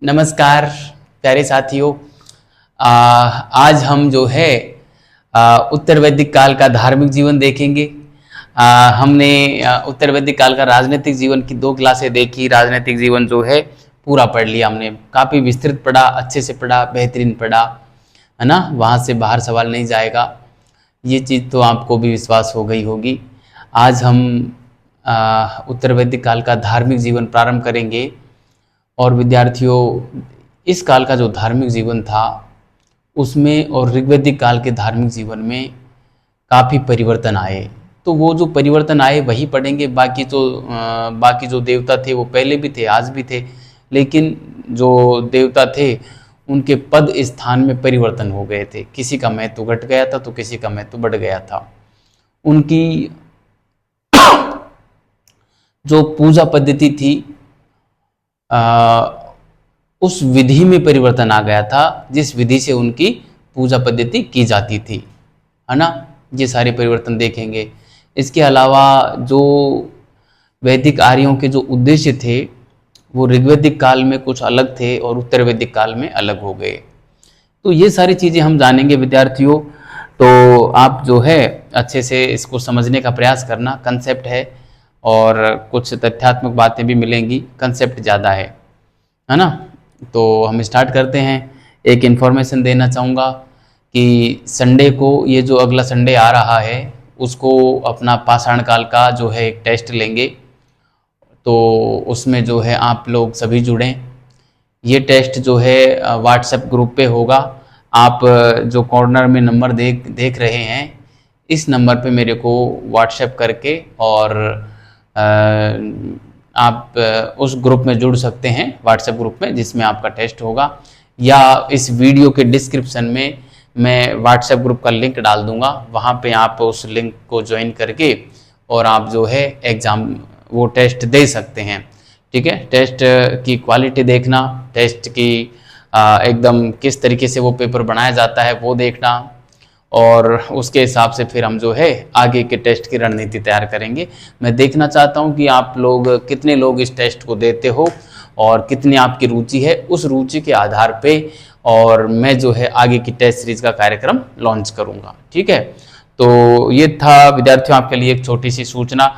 नमस्कार प्यारे साथियों। आज हम जो है उत्तर वैदिक काल का धार्मिक जीवन देखेंगे। हमने उत्तर वैदिक काल का राजनीतिक जीवन की 2 क्लासें देखी। राजनीतिक जीवन जो है पूरा पढ़ लिया हमने, काफ़ी विस्तृत पढ़ा, अच्छे से पढ़ा, बेहतरीन पढ़ा, है ना। वहाँ से बाहर सवाल नहीं जाएगा, ये चीज़ तो आपको भी विश्वास हो गई होगी। आज हम उत्तर वैदिक काल का धार्मिक जीवन प्रारंभ करेंगे। और विद्यार्थियों, इस काल का जो धार्मिक जीवन था उसमें और ऋग्वैदिक काल के धार्मिक जीवन में काफ़ी परिवर्तन आए। तो वो जो परिवर्तन आए वही पढ़ेंगे। बाकी जो देवता थे वो पहले भी थे, आज भी थे, लेकिन जो देवता थे उनके पद स्थान में परिवर्तन हो गए थे। किसी का महत्व घट गया था तो किसी का महत्व बढ़ गया था। उनकी जो पूजा पद्धति थी उस विधि में परिवर्तन आ गया था, जिस विधि से उनकी पूजा पद्धति की जाती थी, है ना। ये सारे परिवर्तन देखेंगे। इसके अलावा जो वैदिक आर्यों के जो उद्देश्य थे वो ऋग्वैदिक काल में कुछ अलग थे और उत्तर वैदिक काल में अलग हो गए। तो ये सारी चीज़ें हम जानेंगे विद्यार्थियों। तो आप जो है अच्छे से इसको समझने का प्रयास करना। कंसेप्ट है और कुछ तथ्यात्मक बातें भी मिलेंगी, कंसेप्ट ज़्यादा है ना। तो हम स्टार्ट करते हैं। एक इन्फॉर्मेशन देना चाहूँगा कि संडे को, ये जो अगला संडे आ रहा है, उसको अपना पाषाण काल का जो है एक टेस्ट लेंगे। तो उसमें जो है आप लोग सभी जुड़ें। ये टेस्ट जो है व्हाट्सएप ग्रुप पे होगा। आप जो कॉर्नर में नंबर देख रहे हैं, इस नंबर पे मेरे को व्हाट्सएप करके और आप उस ग्रुप में जुड़ सकते हैं, व्हाट्सएप ग्रुप में जिसमें आपका टेस्ट होगा। या इस वीडियो के डिस्क्रिप्शन में मैं व्हाट्सएप ग्रुप का लिंक डाल दूंगा, वहाँ पे आप उस लिंक को ज्वाइन करके और आप जो है एग्ज़ाम वो टेस्ट दे सकते हैं। ठीक है, टेस्ट की क्वालिटी देखना, टेस्ट की एकदम किस तरीके से वो पेपर बनाया जाता है वो देखना, और उसके हिसाब से फिर हम जो है आगे के टेस्ट की रणनीति तैयार करेंगे। मैं देखना चाहता हूं कि आप लोग कितने लोग इस टेस्ट को देते हो और कितनी आपकी रुचि है। उस रुचि के आधार पे और मैं जो है आगे की टेस्ट सीरीज का कार्यक्रम लॉन्च करूंगा। ठीक है, तो ये था विद्यार्थियों आपके लिए एक छोटी सी सूचना।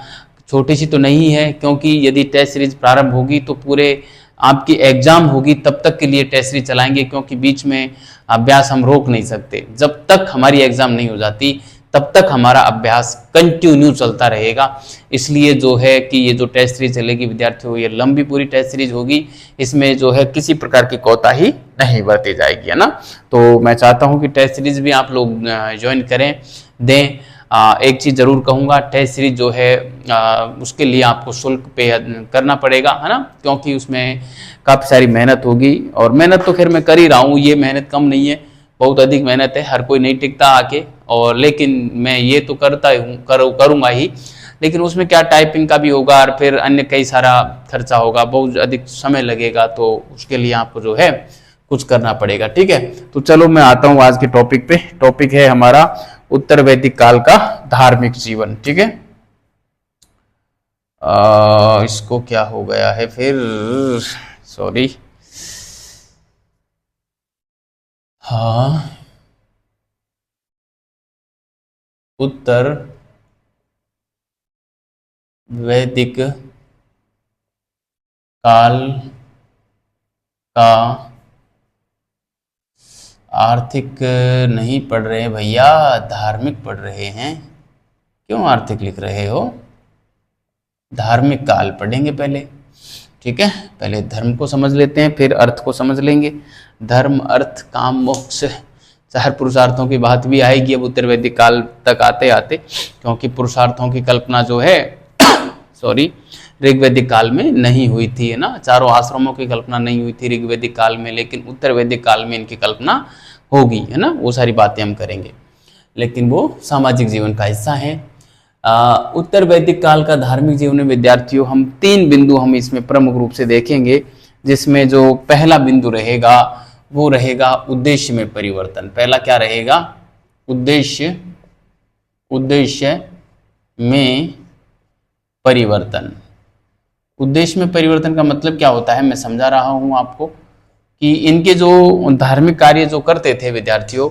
छोटी सी तो नहीं है, क्योंकि यदि टेस्ट सीरीज प्रारंभ होगी तो पूरे आपकी एग्जाम होगी तब तक के लिए टेस्ट सीरीज चलाएंगे, क्योंकि बीच में अभ्यास हम रोक नहीं सकते। जब तक हमारी एग्जाम नहीं हो जाती तब तक हमारा अभ्यास कंटिन्यू चलता रहेगा। इसलिए जो है कि ये जो टेस्ट सीरीज चलेगी विद्यार्थियों, ये लंबी पूरी टेस्ट सीरीज होगी। इसमें जो है किसी प्रकार की कोताही नहीं बरती जाएगी, है ना। तो मैं चाहता हूँ कि टेस्ट सीरीज भी आप लोग ज्वाइन करें, दें। एक चीज़ ज़रूर कहूँगा, टेस्ट सीरीज जो है उसके लिए आपको शुल्क पे करना पड़ेगा, है ना, क्योंकि उसमें काफ़ी सारी मेहनत होगी। और मेहनत तो खैर मैं कर ही रहा हूँ, ये मेहनत कम नहीं है, बहुत अधिक मेहनत है। हर कोई नहीं टिकता आके, और लेकिन मैं ये तो करता हूँ, करूँगा ही। लेकिन उसमें क्या टाइपिंग का भी होगा और फिर अन्य कई सारा खर्चा होगा, बहुत अधिक समय लगेगा, तो उसके लिए आपको जो है कुछ करना पड़ेगा। ठीक है, तो चलो मैं आता हूँ आज के टॉपिक पे। टॉपिक है हमारा उत्तर वैदिक काल का धार्मिक जीवन। ठीक है, इसको क्या हो गया है फिर, सॉरी। हाँ, उत्तर वैदिक काल का आर्थिक नहीं पढ़ रहे भैया, धार्मिक पढ़ रहे हैं। क्यों आर्थिक लिख रहे हो? धार्मिक काल पढ़ेंगे पहले। ठीक है, पहले धर्म को समझ लेते हैं, फिर अर्थ को समझ लेंगे। धर्म, अर्थ, काम, मोक्ष, चार पुरुषार्थों की बात भी आएगी अब उत्तर वैदिक काल तक आते आते, क्योंकि पुरुषार्थों की कल्पना जो है सॉरी ऋग्वैदिक काल में नहीं हुई थी, है ना। चारों आश्रमों की कल्पना नहीं हुई थी ऋग्वैदिक काल में, लेकिन उत्तर वैदिक काल में इनकी कल्पना होगी, है ना। वो सारी बातें हम करेंगे, लेकिन वो सामाजिक जीवन का हिस्सा है। उत्तर वैदिक काल का धार्मिक जीवन में विद्यार्थियों, हम 3 बिंदु हम इसमें प्रमुख रूप से देखेंगे, जिसमें जो पहला बिंदु रहेगा वो रहेगा उद्देश्य में परिवर्तन। पहला क्या रहेगा? उद्देश्य में परिवर्तन। उद्देश्य में परिवर्तन का मतलब क्या होता है, मैं समझा रहा हूं आपको। कि इनके जो धार्मिक कार्य जो करते थे विद्यार्थियों,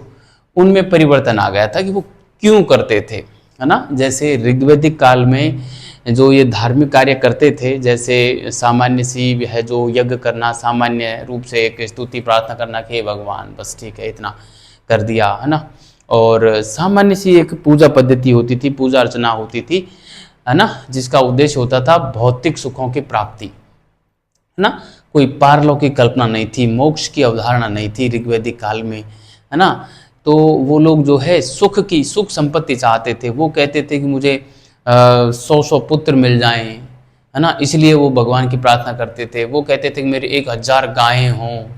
उनमें परिवर्तन आ गया था कि वो क्यों करते थे, है ना। जैसे ऋग्वैदिक काल में जो ये धार्मिक कार्य करते थे, जैसे सामान्य सी है जो यज्ञ करना, सामान्य रूप से एक स्तुति प्रार्थना करना कि हे भगवान, बस ठीक है इतना कर दिया, है ना। और सामान्य सी एक पूजा पद्धति होती थी, पूजा अर्चना होती थी, है ना, जिसका उद्देश्य होता था भौतिक सुखों की प्राप्ति, है ना। कोई पारलौकिक कल्पना नहीं थी, मोक्ष की अवधारणा नहीं थी ऋग्वैदिक काल में, है ना। तो वो लोग जो है सुख संपत्ति चाहते थे। वो कहते थे कि मुझे 100 पुत्र मिल जाएं, है ना, इसलिए वो भगवान की प्रार्थना करते थे। वो कहते थे कि मेरे 1000 गायें हों,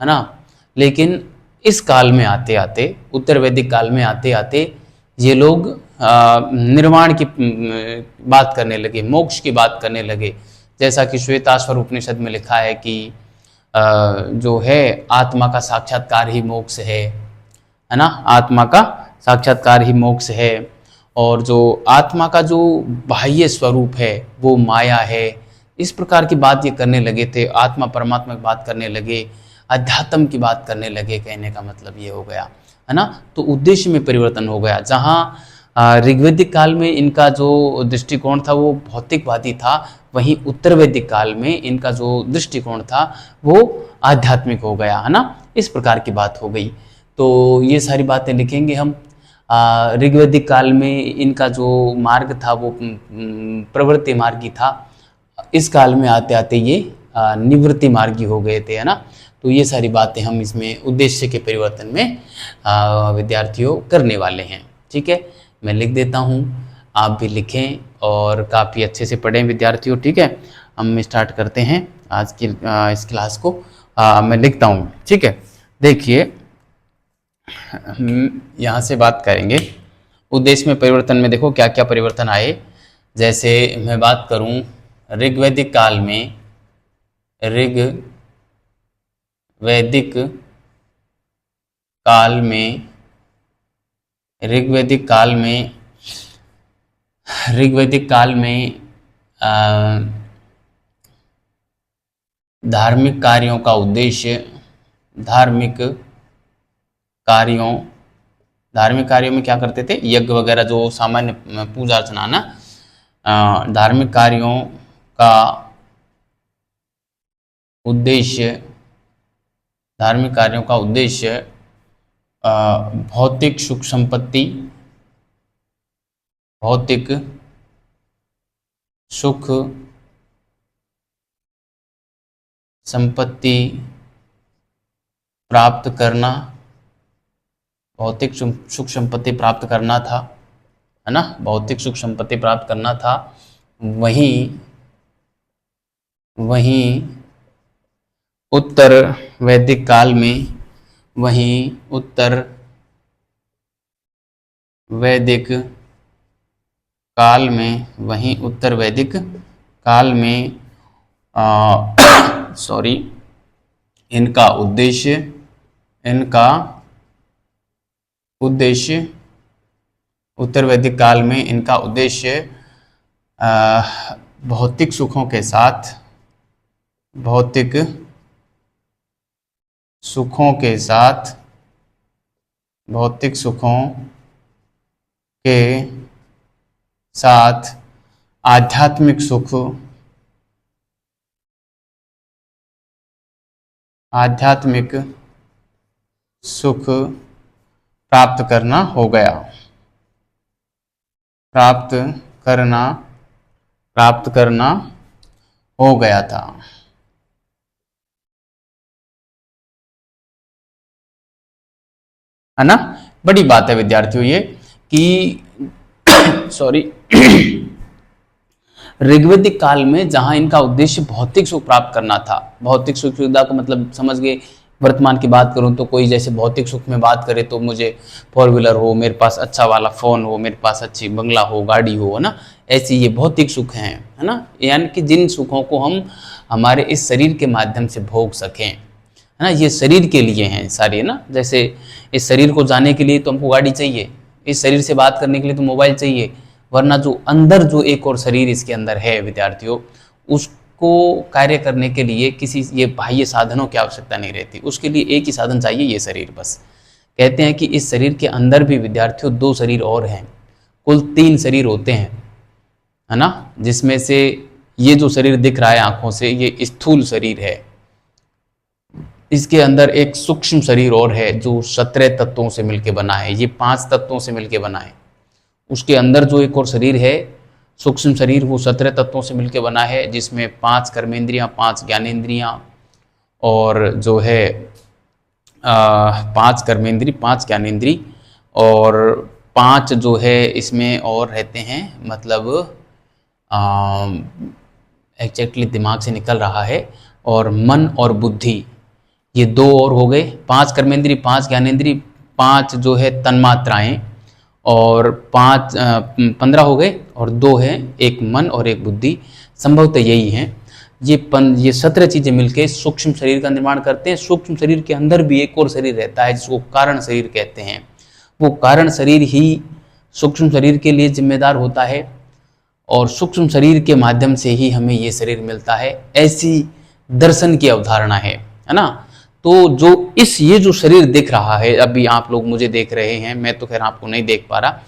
है ना। लेकिन इस काल में आते आते, उत्तर वैदिक काल में आते आते ये लोग निर्वाण की बात करने लगे, मोक्ष की बात करने लगे। जैसा कि श्वेताश्वर उपनिषद में लिखा है कि जो है आत्मा का साक्षात्कार ही मोक्ष है ना, आत्मा का साक्षात्कार ही मोक्ष है। और जो आत्मा का जो बाह्य स्वरूप है वो माया है। इस प्रकार की बात ये करने लगे थे, आत्मा परमात्मा की बात करने लगे, अध्यात्म की बात करने लगे। कहने का मतलब ये हो गया, है ना। तो उद्देश्य में परिवर्तन हो गया। जहाँ ऋग्वैदिक काल में इनका जो दृष्टिकोण था वो भौतिकवादी था, वहीं उत्तर वैदिक काल में इनका जो दृष्टिकोण था वो आध्यात्मिक हो गया, है ना। इस प्रकार की बात हो गई। तो ये सारी बातें लिखेंगे हम। ऋग्वैदिक काल में इनका जो मार्ग था वो प्रवृत्ति मार्गी था। इस काल में आते आते ये निवृत्ति मार्गी हो गए थे, है ना। तो ये सारी बातें हम इसमें उद्देश्य के परिवर्तन में विद्यार्थियों करने वाले हैं। ठीक है, मैं लिख देता हूँ, आप भी लिखें और काफ़ी अच्छे से पढ़ें विद्यार्थियों। ठीक है, हम स्टार्ट करते हैं आज की इस क्लास को। मैं लिखता हूँ, ठीक है। देखिए, हम यहाँ से बात करेंगे उद्देश्य में परिवर्तन में। देखो क्या क्या परिवर्तन आए। जैसे मैं बात करूँ ऋग्वैदिक काल में, ऋग्वैदिक काल में ऋग्वैदिक काल में धार्मिक कार्यों का उद्देश्य, धार्मिक कार्यों में क्या करते थे, यज्ञ वगैरह जो सामान्य पूजा अर्चना ना, धार्मिक कार्यों का उद्देश्य, भौतिक सुख संपत्ति, भौतिक सुख संपत्ति प्राप्त करना, भौतिक सुख संपत्ति प्राप्त करना था, है ना, भौतिक सुख संपत्ति प्राप्त करना था। वहीं उत्तर वैदिक काल में, इनका उद्देश्य उत्तर वैदिक काल में इनका उद्देश्य भौतिक सुखों के साथ, आध्यात्मिक सुख प्राप्त करना हो गया, प्राप्त करना हो गया था। है ना। बड़ी बात है विद्यार्थियों ये कि ऋग्वैदिक काल में जहां इनका उद्देश्य भौतिक सुख प्राप्त करना था, भौतिक सुख सुविधा का मतलब समझ गए। वर्तमान की बात करूं तो कोई जैसे भौतिक सुख में बात करे तो मुझे 4 व्हीलर हो, मेरे पास अच्छा वाला फोन हो, मेरे पास अच्छी बंगला हो, गाड़ी हो, है ना, ऐसी ये भौतिक सुख हैं, है ना। यानी कि जिन सुखों को हम हमारे इस शरीर के माध्यम से भोग सकें, है ना, ये शरीर के लिए हैं सारी, है ना। जैसे इस शरीर को जाने के लिए तो हमको गाड़ी चाहिए, इस शरीर से बात करने के लिए तो मोबाइल चाहिए, वरना जो अंदर जो एक और शरीर इसके अंदर है विद्यार्थियों, को कार्य करने के लिए किसी ये बाह्य साधनों की आवश्यकता नहीं रहती, उसके लिए एक ही साधन चाहिए, ये शरीर बस। कहते हैं कि इस शरीर के अंदर भी विद्यार्थियों 2 शरीर और हैं, कुल 3 शरीर होते हैं, है ना, जिसमें से ये जो शरीर दिख रहा है आंखों से, ये स्थूल शरीर है। इसके अंदर एक सूक्ष्म शरीर और है जो 17 तत्वों से मिलकर बना है, ये 5 तत्वों से मिलकर बना है। उसके अंदर जो एक और शरीर है सूक्ष्म शरीर, वो 17 तत्वों से मिलकर बना है, जिसमें 5 कर्मेंद्रियां, 5 ज्ञानेंद्रियां और जो है 5 कर्मेंद्री, 5 ज्ञानेंद्री और 5 जो है इसमें और रहते हैं, मतलब एग्जैक्टली दिमाग से निकल रहा है, और मन और बुद्धि, ये 2 और हो गए। 5 कर्मेंद्री, 5 ज्ञानेंद्री, 5 जो है तन्मात्राएं और 15 हो गए, और 2 हैं, एक मन और एक बुद्धि, संभवतः यही हैं। ये 17 चीजें मिलकर सूक्ष्म शरीर का निर्माण करते हैं। सूक्ष्म शरीर के अंदर भी एक और शरीर रहता है जिसको कारण शरीर कहते हैं। वो कारण शरीर ही सूक्ष्म शरीर के लिए जिम्मेदार होता है, और सूक्ष्म शरीर के माध्यम से ही हमें ये शरीर मिलता है, ऐसी दर्शन की अवधारणा है ना। तो जो ये जो शरीर दिख रहा है, अभी आप लोग मुझे देख रहे हैं, मैं तो खैर आपको नहीं देख पा रहा,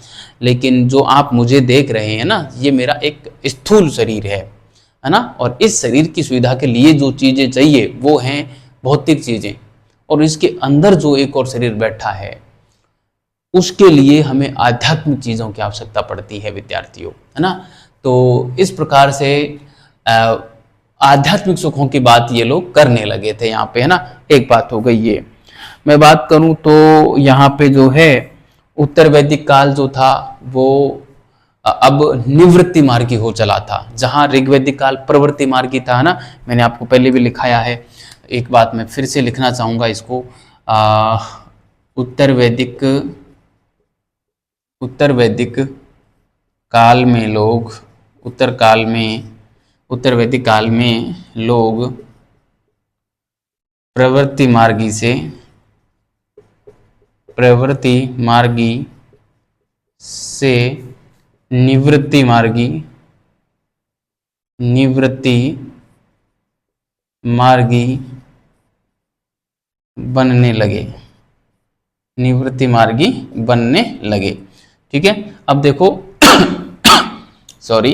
लेकिन जो आप मुझे देख रहे हैं ना, ये मेरा एक स्थूल शरीर है ना। और इस शरीर की सुविधा के लिए जो चीज़ें चाहिए वो हैं भौतिक चीज़ें, और इसके अंदर जो एक और शरीर बैठा है उसके लिए हमें आध्यात्मिक चीज़ों की आवश्यकता पड़ती है विद्यार्थियों, है ना। तो इस प्रकार से आध्यात्मिक सुखों की बात ये लोग करने लगे थे यहाँ पे, है ना। एक बात हो गई ये। मैं बात करूँ तो यहाँ पे जो है उत्तर वैदिक काल जो था वो अब निवृत्ति मार्गी हो चला था, जहाँ ऋग्वैदिक काल प्रवृत्ति मार्गी था, है ना। मैंने आपको पहले भी लिखाया है, एक बात मैं फिर से लिखना चाहूँगा इसको। उत्तर वैदिक काल में लोग, उत्तर वैदिक काल में लोग प्रवृत्ति मार्गी से निवृत्ति मार्गी बनने लगे। ठीक है, अब देखो सॉरी,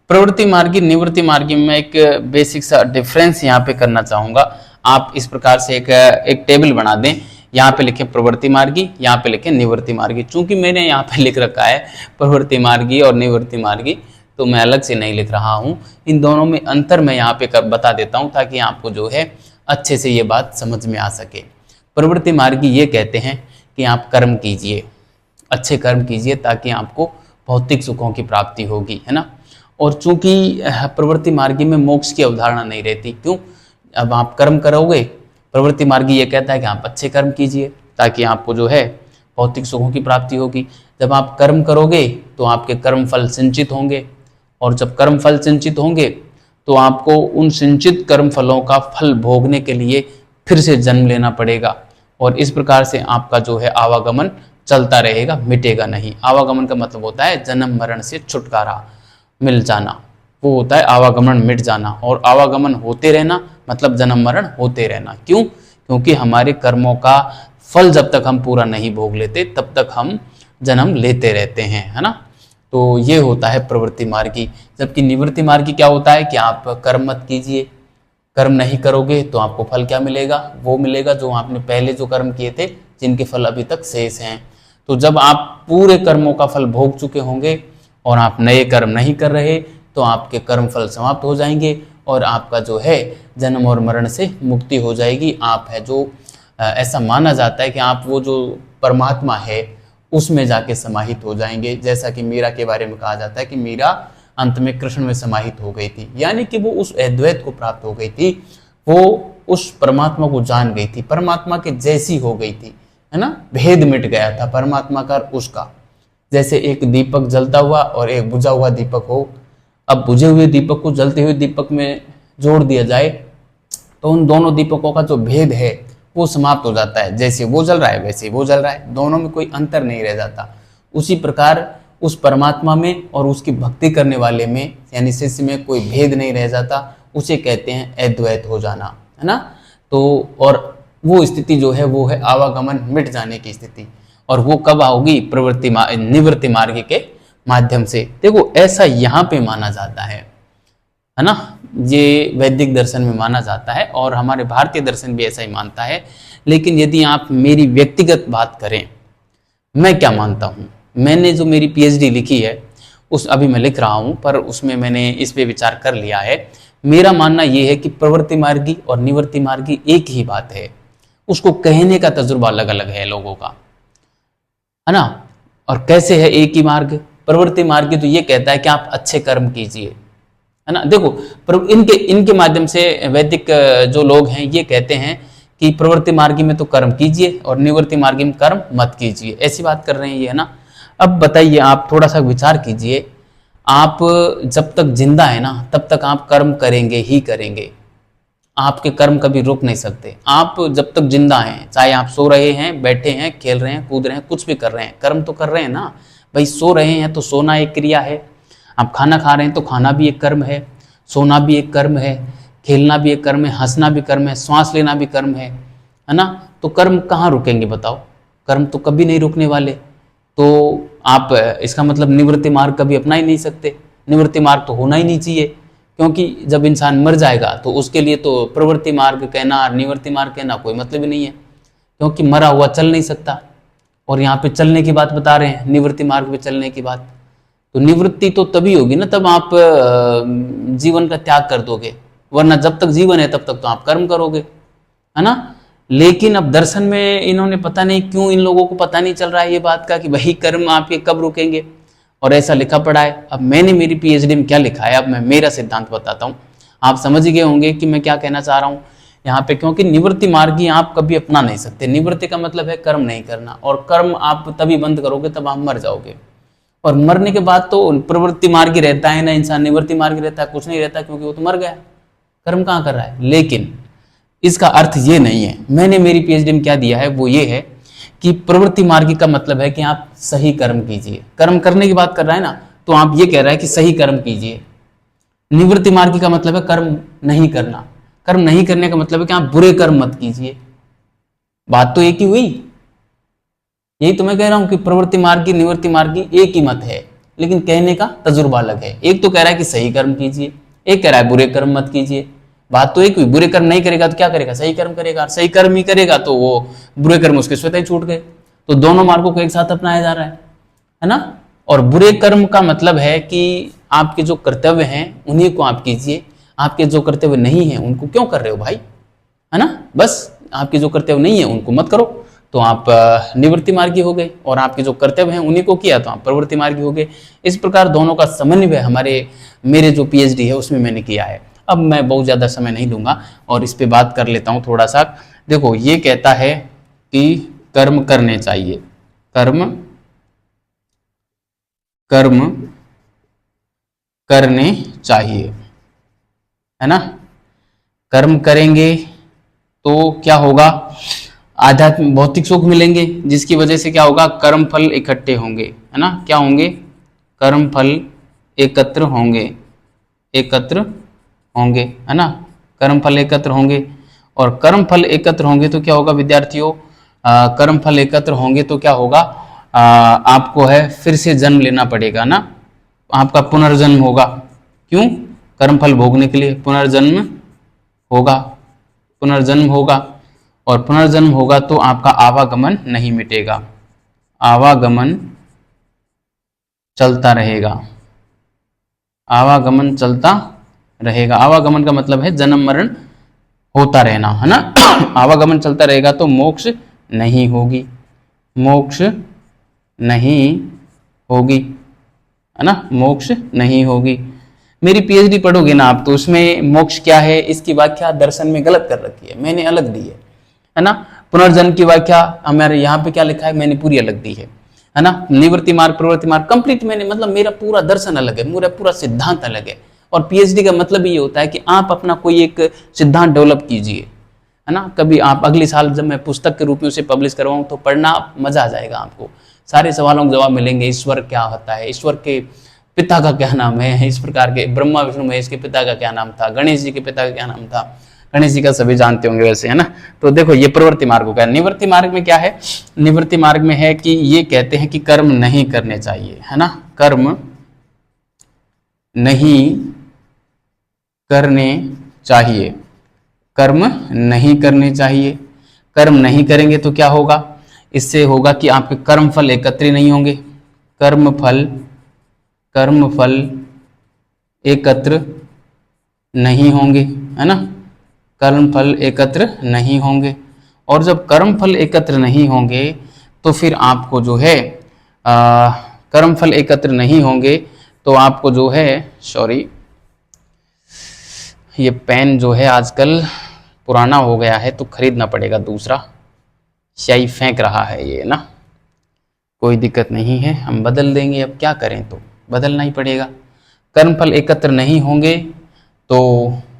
प्रवृत्ति मार्गी निवृत्ति मार्गी में एक बेसिक सा डिफरेंस यहाँ पे करना चाहूँगा। आप इस प्रकार से एक टेबल बना दें, यहाँ पे लिखें प्रवृत्ति मार्गी, यहाँ पे लिखें निवृत्ति मार्गी। चूंकि मैंने यहाँ पे लिख रखा है प्रवृत्ति मार्गी और निवृत्ति मार्गी, तो मैं अलग से नहीं लिख रहा हूँ। इन दोनों में अंतर मैं यहाँ पे बता देता हूँ ताकि आपको जो है अच्छे से ये बात समझ में आ सके। प्रवृत्ति मार्गी ये कहते हैं कि आप कर्म कीजिए, अच्छे कर्म कीजिए ताकि आपको भौतिक सुखों की प्राप्ति होगी, है ना। और चूंकि प्रवृत्ति मार्गी में मोक्ष की अवधारणा नहीं रहती, क्यों, अब आप कर्म करोगे, प्रवृत्ति मार्गी ये कहता है कि आप अच्छे कर्म कीजिए ताकि आपको जो है भौतिक सुखों की प्राप्ति होगी। जब आप कर्म करोगे तो आपके कर्म फल सिंचित होंगे, और जब कर्म फल सिंचित होंगे तो आपको उन सिंचित कर्म फलों का फल भोगने के लिए फिर से जन्म लेना पड़ेगा, और इस प्रकार से आपका जो है आवागमन चलता रहेगा, मिटेगा नहीं। आवागमन का मतलब होता है जन्म मरण से छुटकारा मिल जाना, वो होता है आवागमन मिट जाना। और आवागमन होते रहना मतलब जन्म मरण होते रहना। क्यों? क्योंकि हमारे कर्मों का फल जब तक हम पूरा नहीं भोग लेते तब तक हम जन्म लेते रहते हैं, है ना। तो ये होता है प्रवृत्ति मार्गी। जबकि निवृत्ति मार्गी क्या होता है कि आप कर्म मत कीजिए, कर्म नहीं करोगे तो आपको फल क्या मिलेगा, वो मिलेगा जो आपने पहले जो कर्म किए थे जिनके फल अभी तक शेष हैं। तो जब आप पूरे कर्मों का फल भोग चुके होंगे और आप नए कर्म नहीं कर रहे तो आपके कर्म फल समाप्त हो जाएंगे और आपका जो है जन्म और मरण से मुक्ति हो जाएगी। आप है जो ऐसा माना जाता है कि आप वो जो परमात्मा है उसमें जाके समाहित हो जाएंगे। जैसा कि मीरा के बारे में कहा जाता है कि मीरा अंत में कृष्ण में समाहित हो गई थी, यानी कि वो उस अद्वैत को प्राप्त हो गई थी, वो उस परमात्मा को जान गई थी, परमात्मा के जैसी हो गई थी, है ना। भेद मिट गया था परमात्मा का और उसका। जैसे एक दीपक जलता हुआ और एक बुझा हुआ दीपक हो, अब बुझे हुए दीपक को जलते हुए दीपक में जोड़ दिया जाए तो उन दोनों दीपकों का जो भेद है वो समाप्त हो जाता है। जैसे वो जल रहा है वैसे वो जल रहा है, दोनों में कोई अंतर नहीं रह जाता। उसी प्रकार उस परमात्मा में और उसकी भक्ति करने वाले में यानी शिष्य में कोई भेद नहीं रह जाता, उसे कहते हैं अद्वैत हो जाना, है ना। तो और वो स्थिति जो है वो है आवागमन मिट जाने की स्थिति, और वो कब होगी? निवृत्ति मार्ग के माध्यम से। देखो ऐसा यहाँ पे माना जाता है ना, ये वैदिक दर्शन में माना जाता है और हमारे भारतीय दर्शन भी ऐसा ही मानता है। लेकिन यदि आप मेरी व्यक्तिगत बात करें, मैं क्या मानता हूँ, मैंने जो मेरी पीएचडी लिखी है उस अभी मैं लिख रहा हूँ, पर उसमें मैंने इस पे विचार कर लिया है। मेरा मानना ये है कि प्रवृत्ति मार्गी और निवृत्ति मार्गी एक ही बात है, उसको कहने का तजुर्बा अलग अलग है लोगों का, है ना। और कैसे है एक ही मार्ग? प्रवृत्ति मार्गी तो ये कहता है कि आप अच्छे कर्म कीजिए, है ना। देखो इनके माध्यम से वैदिक जो लोग हैं ये कहते हैं कि प्रवृत्ति मार्गी में तो कर्म कीजिए और निवृत्ति मार्गी में कर्म मत कीजिए, ऐसी बात कर रहे हैं ये, है ना। अब बताइए, आप थोड़ा सा विचार कीजिए, आप जब तक जिंदा है ना तब तक आप कर्म करेंगे ही करेंगे, आपके कर्म कभी रुक नहीं सकते। आप जब तक जिंदा हैं, चाहे आप सो रहे हैं, बैठे हैं, खेल रहे हैं, कूद रहे हैं, कुछ भी कर रहे हैं, कर्म तो कर रहे हैं ना भाई। सो रहे हैं तो सोना एक क्रिया है, आप खाना खा रहे हैं तो खाना भी एक कर्म है, सोना भी एक कर्म है, खेलना भी एक कर्म है, हंसना भी कर्म है, श्वास लेना भी कर्म है ना। तो कर्म कहाँ रुकेंगे बताओ? कर्म तो कभी नहीं रुकने वाले। तो आप इसका मतलब निवृत्ति मार्ग कभी अपना ही नहीं सकते, निवृत्ति मार्ग तो होना ही नहीं चाहिए, क्योंकि जब इंसान मर जाएगा तो उसके लिए तो प्रवृत्ति मार्ग कहना और निवृत्ति मार्ग कहना कोई मतलब ही नहीं है, क्योंकि मरा हुआ चल नहीं सकता। और यहाँ पे चलने की बात बता रहे हैं, निवृत्ति मार्ग पे चलने की बात। तो निवृत्ति तो तभी होगी ना तब आप जीवन का त्याग कर दोगे, वरना जब तक जीवन है तब तक तो आप कर्म करोगे, है ना। लेकिन अब दर्शन में इन्होंने पता नहीं क्यों, इन लोगों को पता नहीं चल रहा है ये बात का कि वही कर्म आपके कब रुकेंगे, और ऐसा लिखा पड़ा है। अब मैंने मेरी पीएचडी में क्या लिखा है, अब मैं मेरा सिद्धांत बताता हूँ, आप समझ गए होंगे कि मैं क्या कहना चाह रहा हूँ यहाँ पे। क्योंकि निवृत्ति मार्गी आप कभी अपना नहीं सकते, निवृत्ति का मतलब है कर्म नहीं करना, और कर्म आप तभी बंद करोगे तब आप मर जाओगे, और मरने के बाद तो प्रवृत्ति मार्गी रहता है ना इंसान, निवृत्ति मार्गी रहता है, कुछ नहीं रहता, क्योंकि वो तो मर गया, कर्म कहाँ कर रहा है। लेकिन इसका अर्थ ये नहीं है, मैंने मेरी पीएचडी में क्या दिया है वो ये है कि प्रवृत्ति मार्गी का मतलब है कि आप सही कर्म कीजिए, कर्म करने की बात कर रहा है ना, तो आप ये कह रहा है कि सही कर्म कीजिए। निवृत्ति मार्गी का मतलब है कर्म नहीं करना, कर्म नहीं करने का मतलब है कि आप बुरे कर्म मत कीजिए। बात तो एक ही हुई, यही तो मैं कह रहा हूं कि प्रवृत्ति मार्गी निवृत्ति मार्गी एक ही मत है, लेकिन कहने का तजुर्बा अलग है। एक तो कह रहा है कि सही कर्म कीजिए, एक कह रहा है बुरे कर्म मत कीजिए। बात तो एक हुई, बुरे कर्म नहीं करेगा तो क्या करेगा? सही कर्म करेगा, सही कर्म ही करेगा तो वो बुरे कर्म उसके स्वतः ही छूट गए। तो दोनों मार्गों को एक साथ अपनाया जा रहा है ना। और बुरे कर्म का मतलब है कि आपके जो कर्तव्य हैं उन्हीं को आप कीजिए, आपके जो कर्तव्य नहीं है उनको क्यों कर रहे हो भाई, है ना। बस आपके जो कर्तव्य नहीं है उनको मत करो, तो आप निवृत्ति मार्गी हो गए, और आपके जो कर्तव्य हैं उन्हीं को किया तो आप प्रवृत्ति मार्गी हो गए। इस प्रकार दोनों का समन्वय मेरे जो पीएचडी है उसमें मैंने किया है। अब मैं बहुत ज़्यादा समय नहीं लूँगा और इस पे बात कर लेता हूँ थोड़ा सा। देखो ये कहता है कि कर्म करने चाहिए, कर्म करने चाहिए, है ना। कर्म करेंगे तो क्या होगा? आध्यात्मिक भौतिक सुख मिलेंगे, जिसकी वजह से क्या होगा? कर्म फल इकट्ठे होंगे, है ना। क्या होंगे? कर्म फल एकत्र होंगे, है ना। कर्म फल एकत्र होंगे, और कर्म फल एकत्र होंगे तो क्या होगा विद्यार्थियों? कर्म फल एकत्र होंगे तो क्या होगा? आपको है फिर से जन्म लेना पड़ेगा ना, आपका पुनर्जन्म होगा। क्यों? कर्म फल भोगने के लिए पुनर्जन्म होगा, और पुनर्जन्म होगा तो आपका आवागमन नहीं मिटेगा, आवागमन चलता रहेगा, आवागमन चलता रहेगा। आवागमन का मतलब है जन्म मरण होता रहना, है ना। आवागमन चलता रहेगा तो मोक्ष नहीं होगी, है ना, मोक्ष नहीं होगी। मेरी पीएचडी पढ़ोगे ना आप तो उसमें मोक्ष क्या है इसकी व्याख्या दर्शन में गलत कर रखी है, मैंने अलग दी है ना। पुनर्जन्म की व्याख्या हमारे यहाँ पे क्या लिखा है मैंने पूरी अलग दी है ना। निवृत्ति मार्ग प्रवृत्ति मार्ग कंप्लीट मैंने, मतलब मेरा पूरा दर्शन अलग है, मेरा पूरा सिद्धांत अलग है। और पीएचडी का मतलब ये होता है कि आप अपना कोई एक सिद्धांत डेवलप कीजिए, है ना। कभी आप अगले साल जब मैं पुस्तक के रूप में उसे पब्लिश करवाऊँ तो पढ़ना मजा आ जाएगा आपको, सारे सवालों के जवाब मिलेंगे। ईश्वर क्या होता है, ईश्वर के पिता का क्या नाम है, इस प्रकार के ब्रह्मा विष्णु महेश के पिता का क्या नाम था, गणेश जी के पिता का क्या नाम था, गणेश जी का सभी जानते होंगे वैसे, है ना। तो देखो ये प्रवृत्ति मार्ग हो गया। निवृत्ति मार्ग में क्या है, निवृत्ति मार्ग में है कि ये कहते हैं कि कर्म नहीं करने चाहिए, है ना, कर्म नहीं करने चाहिए, कर्म नहीं करने चाहिए। कर्म नहीं करेंगे तो क्या होगा, इससे होगा कि आपके कर्म फल एकत्र नहीं होंगे, कर्म फल एकत्र नहीं होंगे, है ना, कर्म फल एकत्र नहीं होंगे। और जब कर्म फल एकत्र नहीं होंगे तो फिर आपको जो है कर्म फल एकत्र नहीं होंगे तो आपको जो है, सॉरी ये पेन जो है आजकल पुराना हो गया है तो खरीदना पड़ेगा दूसरा, स्याही फेंक रहा है ये ना, कोई दिक्कत नहीं है, हम बदल देंगे, अब क्या करें, तो बदलना ही पड़ेगा। कर्मफल एकत्र नहीं होंगे तो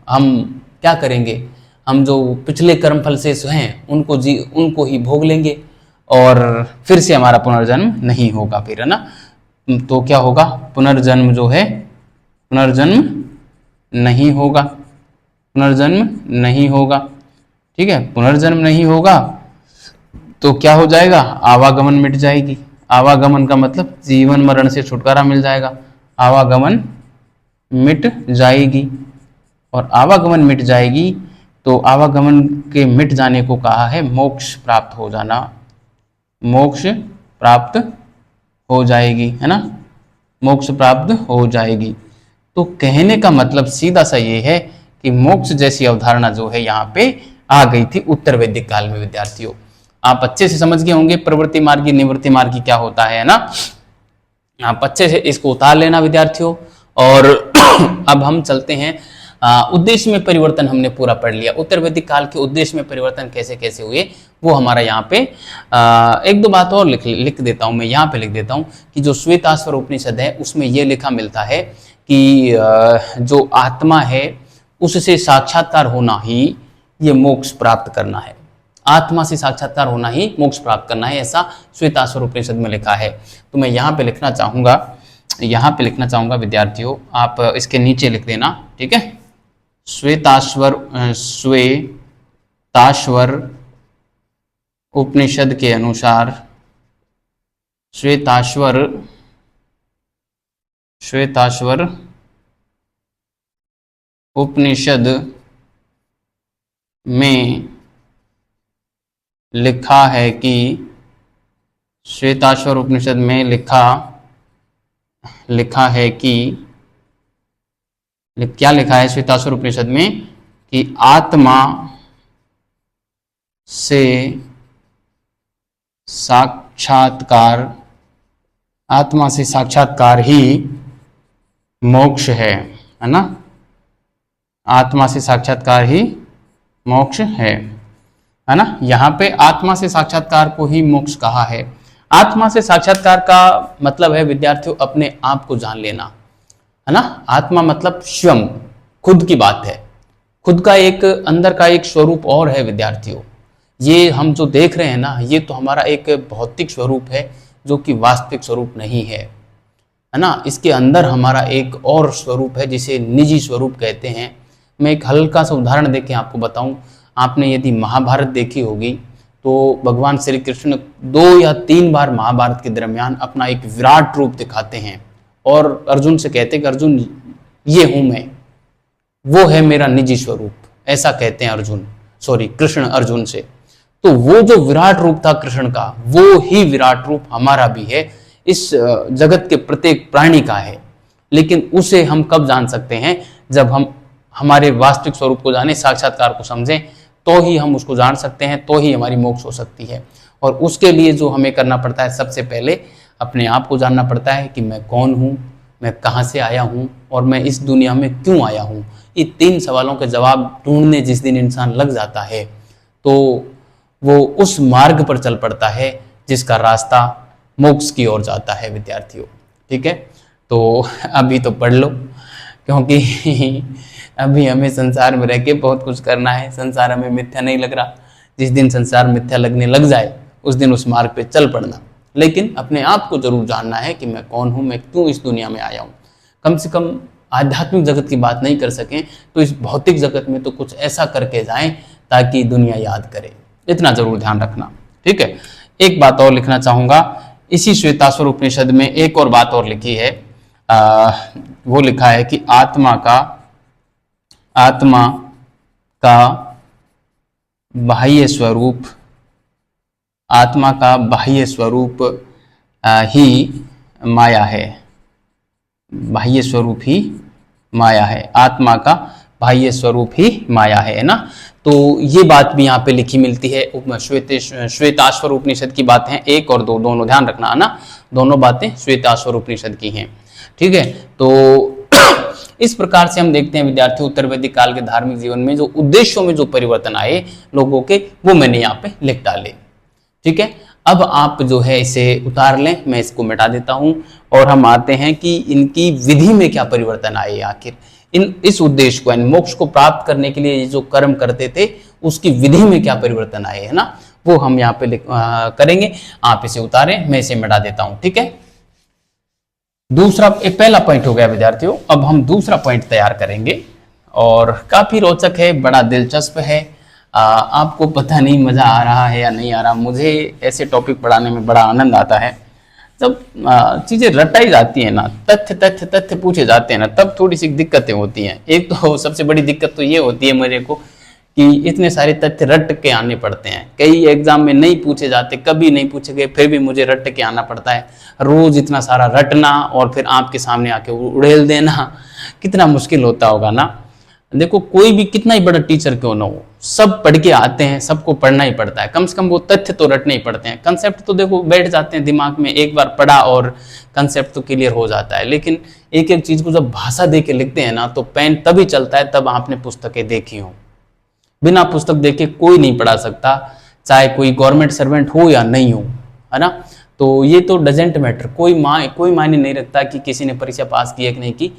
हम क्या करेंगे, हम जो पिछले कर्मफल से हैं उनको ही भोग लेंगे और फिर से हमारा पुनर्जन्म नहीं होगा फिर, है ना। तो क्या होगा, पुनर्जन्म जो है, पुनर्जन्म नहीं होगा, पुनर्जन्म नहीं होगा, ठीक है। पुनर्जन्म नहीं होगा तो क्या हो जाएगा, आवागमन मिट जाएगी। आवागमन का मतलब जीवन मरण से छुटकारा मिल जाएगा, आवागमन मिट जाएगी। और आवागमन मिट जाएगी तो आवागमन के मिट जाने को कहा है मोक्ष प्राप्त हो जाना, मोक्ष प्राप्त हो जाएगी, है ना, मोक्ष प्राप्त हो जाएगी। तो कहने का मतलब सीधा सा ये है कि मोक्ष जैसी अवधारणा जो है यहाँ पे आ गई थी उत्तर वैदिक काल में। विद्यार्थियों आप अच्छे से समझ गए होंगे प्रवृत्ति मार्गी निवृत्ति मार्गी क्या होता है ना, आप अच्छे से इसको उतार लेना विद्यार्थियों। और अब हम चलते हैं उद्देश्य में परिवर्तन हमने पूरा पढ़ लिया, उत्तर वैदिक काल के उद्देश्य में परिवर्तन कैसे कैसे हुए वो हमारा यहाँ पे एक दो बात और लिख देता हूँ, मैं यहाँ पे लिख देता हूँ कि जो श्वेताश्वर उपनिषद है उसमें ये लिखा मिलता है कि जो आत्मा है उससे साक्षात्कार होना ही ये मोक्ष प्राप्त करना है, आत्मा से साक्षात्कार होना ही मोक्ष प्राप्त करना है, ऐसा श्वेताश्वर उपनिषद में लिखा है। तो मैं यहाँ पे लिखना चाहूंगा विद्यार्थियों, आप इसके नीचे लिख देना, ठीक है। श्वेताश्वर उपनिषद के अनुसार, श्वेताश्वर उपनिषद में लिखा है कि, श्वेताश्वर उपनिषद में लिखा है कि क्या लिखा है श्वेताश्वर उपनिषद में कि आत्मा से साक्षात्कार ही मोक्ष है ना, आत्मा से साक्षात्कार ही मोक्ष है ना। यहाँ पे आत्मा से साक्षात्कार को ही मोक्ष कहा है। आत्मा से साक्षात्कार का मतलब है विद्यार्थियों अपने आप को जान लेना, है ना। आत्मा मतलब स्वयं, खुद की बात है, खुद का एक अंदर का एक स्वरूप और है विद्यार्थियों। ये हम जो देख रहे हैं ना, ये तो हमारा एक भौतिक स्वरूप है जो कि वास्तविक स्वरूप नहीं है ना। इसके अंदर हमारा एक और स्वरूप है जिसे निजी स्वरूप कहते हैं। मैं एक हल्का सा उदाहरण देके आपको बताऊं, आपने यदि महाभारत देखी होगी तो भगवान श्री कृष्ण 2 या 3 बार महाभारत के दरमियान अपना एक विराट रूप दिखाते हैं और अर्जुन से कहते हैं कि अर्जुन ये हूं मैं, वो है मेरा निजी स्वरूप, ऐसा कहते हैं कृष्ण अर्जुन से। तो वो जो विराट रूप था कृष्ण का, वो ही विराट रूप हमारा भी है, इस जगत के प्रत्येक प्राणी का है। लेकिन उसे हम कब जान सकते हैं, जब हम हमारे वास्तविक स्वरूप को जाने, साक्षात्कार को समझें, तो ही हम उसको जान सकते हैं, तो ही हमारी मोक्ष हो सकती है। और उसके लिए जो हमें करना पड़ता है, सबसे पहले अपने आप को जानना पड़ता है कि मैं कौन हूँ, मैं कहाँ से आया हूँ और मैं इस दुनिया में क्यों आया हूँ। ये 3 सवालों के जवाब ढूंढने जिस दिन इंसान लग जाता है तो वो उस मार्ग पर चल पड़ता है जिसका रास्ता मोक्ष की ओर जाता है विद्यार्थियों, ठीक है। तो अभी तो पढ़ लो, क्योंकि अभी हमें संसार में रह के बहुत कुछ करना है, संसार हमें मिथ्या नहीं लग रहा। जिस दिन संसार मिथ्या लगने लग जाए उस दिन उस मार्ग पे चल पड़ना, लेकिन अपने आप को जरूर जानना है कि मैं कौन हूँ, मैं क्यों इस दुनिया में आया हूँ। कम से कम आध्यात्मिक जगत की बात नहीं कर सकें तो इस भौतिक जगत में तो कुछ ऐसा करके जाएं ताकि दुनिया याद करे। इतना जरूर ध्यान रखना, ठीक है। एक बात और लिखना चाहूंगा, इसी श्वेताश्वर उपनिषद में एक और बात और लिखी है, वो लिखा है कि आत्मा का बाह्य स्वरूप, आत्मा का बाह्य स्वरूप ही माया है, बाह्य स्वरूप ही माया है, आत्मा का बाह्य स्वरूप ही माया है ना। तो ये बात भी यहाँ पे लिखी मिलती है, श्वेताश्वर उपनिषद की बातें हैं, 1 और 2 दोनों ध्यान रखना है ना, दोनों बातें श्वेताश्वर उपनिषद की हैं, ठीक है। तो इस प्रकार से हम देखते हैं विद्यार्थियों, उत्तर वैदिक काल के धार्मिक जीवन में जो उद्देश्यों में जो परिवर्तन आए लोगों के, वो मैंने यहाँ पे लिख डाले, ठीक है। अब आप जो है इसे उतार लें, मैं इसको मिटा देता हूं और हम आते हैं कि इनकी विधि में क्या परिवर्तन आए, आखिर इस उद्देश्य को यानी मोक्ष को प्राप्त करने के लिए जो कर्म करते थे उसकी विधि में क्या परिवर्तन आए, है ना, वो हम यहाँ पे करेंगे। आप इसे उतारें, मैं इसे मिटा देता हूं, ठीक है। दूसरा, एक पहला पॉइंट हो गया विद्यार्थियों, अब हम दूसरा पॉइंट तैयार करेंगे और काफी रोचक है, बड़ा दिलचस्प है। आपको पता नहीं मजा आ रहा है या नहीं आ रहा, मुझे ऐसे टॉपिक पढ़ाने में बड़ा आनंद आता है जब चीजें रटाई जाती है ना, तथ्य पूछे जाते हैं ना, तब थोड़ी सी दिक्कतें होती हैं। एक तो सबसे बड़ी दिक्कत तो ये होती है मेरे को कि इतने सारे तथ्य रट के आने पड़ते हैं, कई एग्जाम में नहीं पूछे जाते, कभी नहीं पूछे गए, फिर भी मुझे रट के आना पड़ता है। रोज इतना सारा रटना और फिर आपके सामने आके उड़ेल देना, कितना मुश्किल होता होगा ना। देखो, कोई भी कितना ही बड़ा टीचर क्यों ना हो, सब पढ़ के आते हैं, सबको पढ़ना ही पड़ता है, कम से कम वो तथ्य तो रटने ही पड़ते हैं। कंसेप्ट तो देखो बैठ जाते हैं दिमाग में, एक बार पढ़ा और कंसेप्ट तो क्लियर हो जाता है, लेकिन एक एक चीज को जब भाषा दे के लिखते हैं ना, तो पेन तभी चलता है तब आपने पुस्तकें देखी हो। बिना पुस्तक देखे कोई नहीं पढ़ा सकता, चाहे कोई गवर्नमेंट सर्वेंट हो या नहीं हो, है ना। तो ये तो डजेंट मैटर, कोई मायने नहीं रखता कि किसी ने परीक्षा पास की है कि नहीं की।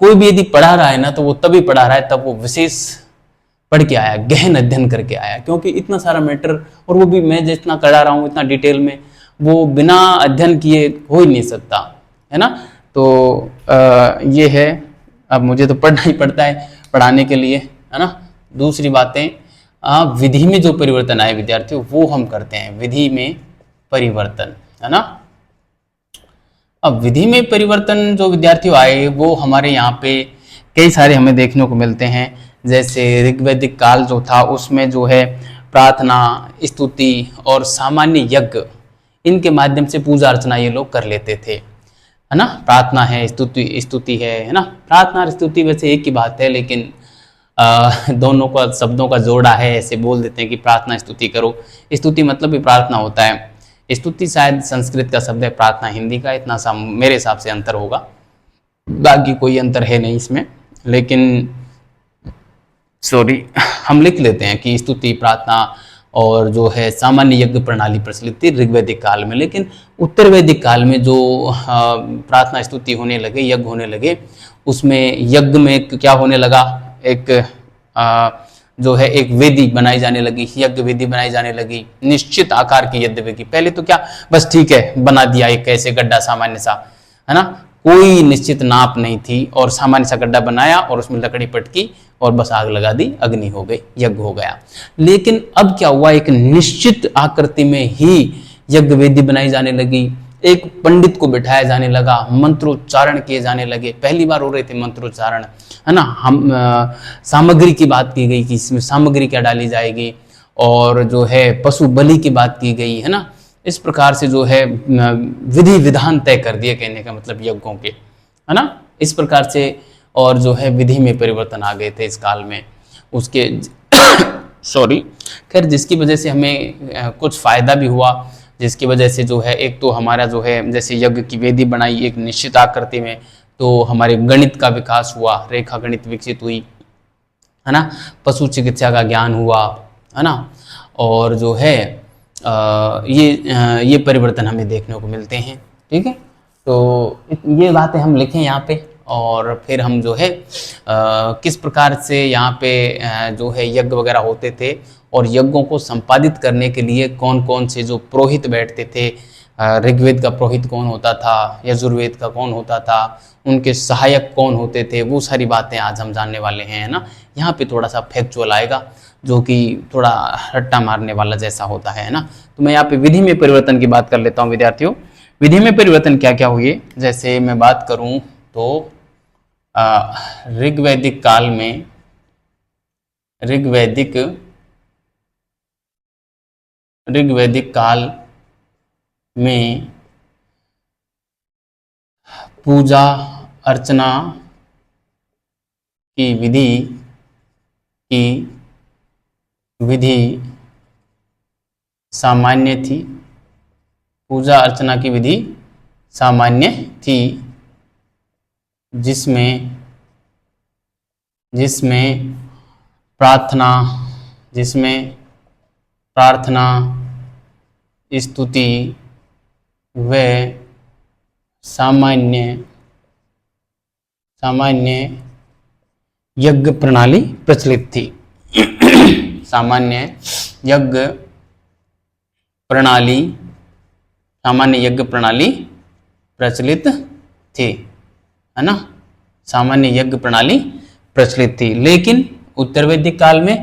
कोई भी यदि पढ़ा रहा है ना, तो वो तभी पढ़ा रहा है तब वो विशेष पढ़ के आया, गहन अध्ययन करके आया, क्योंकि इतना सारा मैटर, और वो भी मैं जितना करा रहा हूँ इतना डिटेल में, वो बिना अध्ययन किए हो ही नहीं सकता, है ना। तो ये है, अब मुझे तो पढ़ना ही पड़ता है पढ़ाने के लिए, है ना। दूसरी बातें, विधि में जो परिवर्तन आए विद्यार्थियों, वो हम करते हैं, विधि में परिवर्तन, है ना। अब विधि में परिवर्तन जो विद्यार्थियों आए वो हमारे यहाँ पे कई सारे हमें देखने को मिलते हैं। जैसे ऋग्वैदिक काल जो था उसमें जो है प्रार्थना, स्तुति और सामान्य यज्ञ, इनके माध्यम से पूजा अर्चना ये लोग कर लेते थे, है ना। प्रार्थना है, स्तुति है ना। प्रार्थना और स्तुति वैसे एक ही बात है, लेकिन दोनों का शब्दों का जोड़ा है, ऐसे बोल देते हैं कि प्रार्थना स्तुति करो। स्तुति मतलब भी प्रार्थना होता है, स्तुति शायद संस्कृत का शब्द है, प्रार्थना हिंदी का, इतना सा मेरे हिसाब से अंतर होगा, बाकी कोई अंतर है नहीं इसमें। लेकिन सॉरी, हम लिख लेते हैं कि स्तुति, प्रार्थना और जो है सामान्य यज्ञ प्रणाली प्रचलित थी ऋग्वैदिक काल में। लेकिन उत्तर वैदिक काल में जो प्रार्थना स्तुति होने लगे, यज्ञ होने लगे, उसमें यज्ञ में क्या होने लगा, एक जो है एक वेदी बनाई जाने लगी, यज्ञ वेदी बनाई जाने लगी, निश्चित आकार की यज्ञ वेदी। पहले तो क्या, बस ठीक है बना दिया एक ऐसे गड्ढा सामान्य सा, है ना, कोई निश्चित नाप नहीं थी, और सामान्य सा गड्ढा बनाया और उसमें लकड़ी पटकी और बस आग लगा दी, अग्नि हो गई, यज्ञ हो गया। लेकिन अब क्या हुआ, एक निश्चित आकृति में ही यज्ञ वेदी बनाई जाने लगी, एक पंडित को बिठाया जाने लगा, मंत्रोच्चारण किए जाने लगे, पहली बार हो रहे थे मंत्रोच्चारण, है ना। हम सामग्री की बात की गई कि इसमें सामग्री क्या डाली जाएगी, और जो है पशु बलि की बात की गई, है ना। इस प्रकार से जो है विधि विधान तय कर दिए, कहने का मतलब यज्ञों के, है ना। इस प्रकार से और जो है विधि में परिवर्तन आ गए थे इस काल में, उसके सॉरी, खैर जिसकी वजह से हमें कुछ फायदा भी हुआ, जिसकी वजह से जो है एक तो हमारा जो है जैसे यज्ञ की वेदी बनाई एक निश्चित आकृति में, तो हमारे गणित का विकास हुआ, रेखा गणित विकसित हुई, है ना, पशु चिकित्सा का ज्ञान हुआ, है ना। और जो है ये परिवर्तन हमें देखने को मिलते हैं, ठीक है। तो ये बातें हम लिखें यहाँ पे, और फिर हम जो है किस प्रकार से यहाँ पे जो है यज्ञ वगैरह होते थे, और यज्ञों को संपादित करने के लिए कौन कौन से जो पुरोहित बैठते थे, ऋग्वेद का पुरोहित कौन होता था, यजुर्वेद का कौन होता था, उनके सहायक कौन होते थे, वो सारी बातें आज हम जानने वाले हैं, है ना। यहाँ पे थोड़ा सा फैक्चुअल आएगा जो कि थोड़ा रट्टा मारने वाला जैसा होता है ना। तो मैं यहाँ पे विधि में परिवर्तन की बात कर लेता हूँ विद्यार्थियों। विधि में परिवर्तन क्या क्या हुए, जैसे मैं बात करूँ तो ऋग्वैदिक काल में ऋग्वैदिक काल में पूजा अर्चना की विधि सामान्य थी। पूजा अर्चना की विधि सामान्य थी, जिसमें प्रार्थना स्तुति व सामान्य यज्ञ प्रणाली प्रचलित थी। सामान्य यज्ञ प्रणाली प्रचलित थी, है ना। सामान्य यज्ञ प्रणाली प्रचलित थी, लेकिन उत्तर वैदिक काल में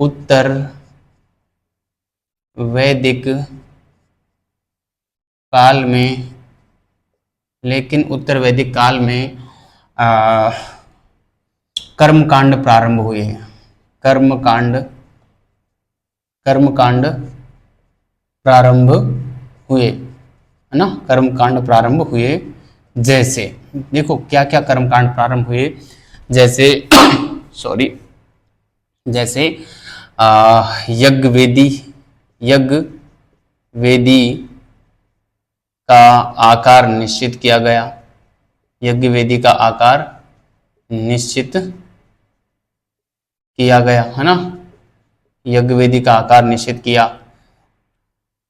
उत्तर वैदिक काल में कर्मकांड प्रारंभ हुए। कर्मकांड प्रारंभ हुए, है ना। कर्मकांड प्रारंभ हुए, जैसे देखो क्या क्या कर्मकांड प्रारंभ हुए, जैसे जैसे यज्ञ वेदी का आकार निश्चित किया गया। यज्ञ वेदी का आकार निश्चित किया गया, है ना। यज्ञ वेदी का आकार निश्चित किया,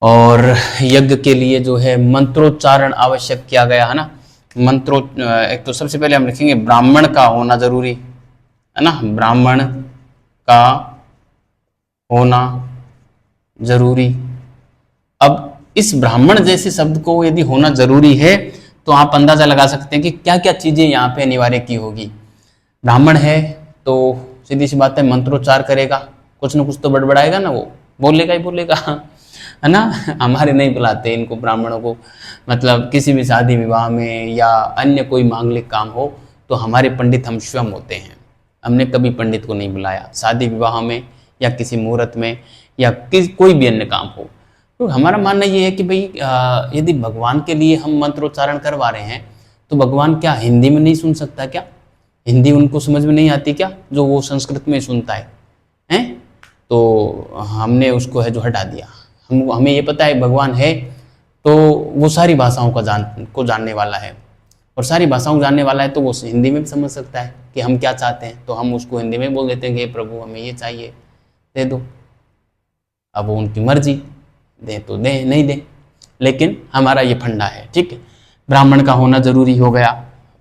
और यज्ञ के लिए जो है मंत्रोच्चारण आवश्यक किया गया, है ना। एक तो सबसे पहले हम लिखेंगे ब्राह्मण का होना जरूरी, है ना। ब्राह्मण का होना जरूरी। अब इस ब्राह्मण जैसे शब्द को यदि होना जरूरी है तो आप अंदाजा लगा सकते हैं कि क्या क्या चीजें यहाँ पे अनिवार्य की होगी। ब्राह्मण है तो सीधी सी बात है, मंत्रोच्चार करेगा, कुछ ना कुछ तो बड़बड़ाएगा ना, वो बोलेगा ही बोलेगा, है ना। हमारे नहीं बुलाते इनको ब्राह्मणों को, मतलब किसी भी शादी विवाह में या अन्य कोई मांगलिक काम हो तो हमारे पंडित हम स्वयं होते हैं। हमने कभी पंडित को नहीं बुलाया शादी विवाह में या किसी मुहूर्त में या कोई भी अन्य काम हो। तो हमारा मानना ये है कि भाई यदि भगवान के लिए हम मंत्रोच्चारण करवा रहे हैं तो भगवान क्या हिंदी में नहीं सुन सकता क्या? हिंदी उनको समझ में नहीं आती क्या, जो वो संस्कृत में सुनता है, हैं? तो हमने उसको है जो हटा दिया। हमें ये पता है भगवान है तो वो सारी भाषाओं को जानने वाला है, और सारी भाषाओं को जानने वाला है तो वो हिंदी में भी समझ सकता है कि हम क्या चाहते हैं। तो हम उसको हिंदी में बोल देते हैं कि प्रभु हमें ये चाहिए, दे दो। अब वो उनकी मर्जी, दे तो दे, नहीं दे, लेकिन हमारा ये फंडा है, ठीक है। ब्राह्मण का होना जरूरी हो गया।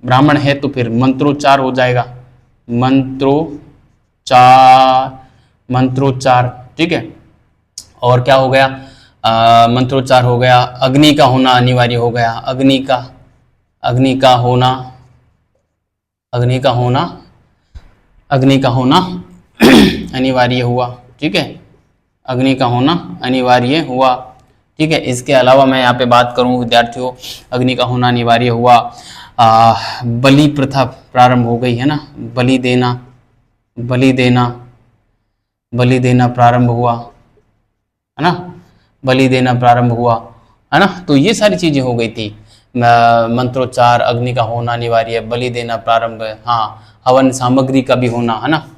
ब्राह्मण है तो फिर मंत्रोच्चार हो जाएगा, मंत्रोच्चार, ठीक है। और क्या हो गया, मंत्रोच्चार हो गया। अग्नि का होना अनिवार्य हो गया। अग्नि का होना अनिवार्य हुआ, ठीक है। अग्नि का होना अनिवार्य हुआ, ठीक है। इसके अलावा मैं यहाँ पे बात करूँ विद्यार्थियों, अग्नि का होना अनिवार्य हुआ। बलि प्रथा प्रारंभ हो गई, है ना। बलि देना प्रारंभ हुआ, है ना। बलि देना प्रारंभ हुआ, है ना। तो ये सारी चीजें हो गई थी। मंत्रोच्चार, अग्नि का होना अनिवार्य, बलि देना प्रारंभ, हाँ। हवन सामग्री का भी होना, है ना।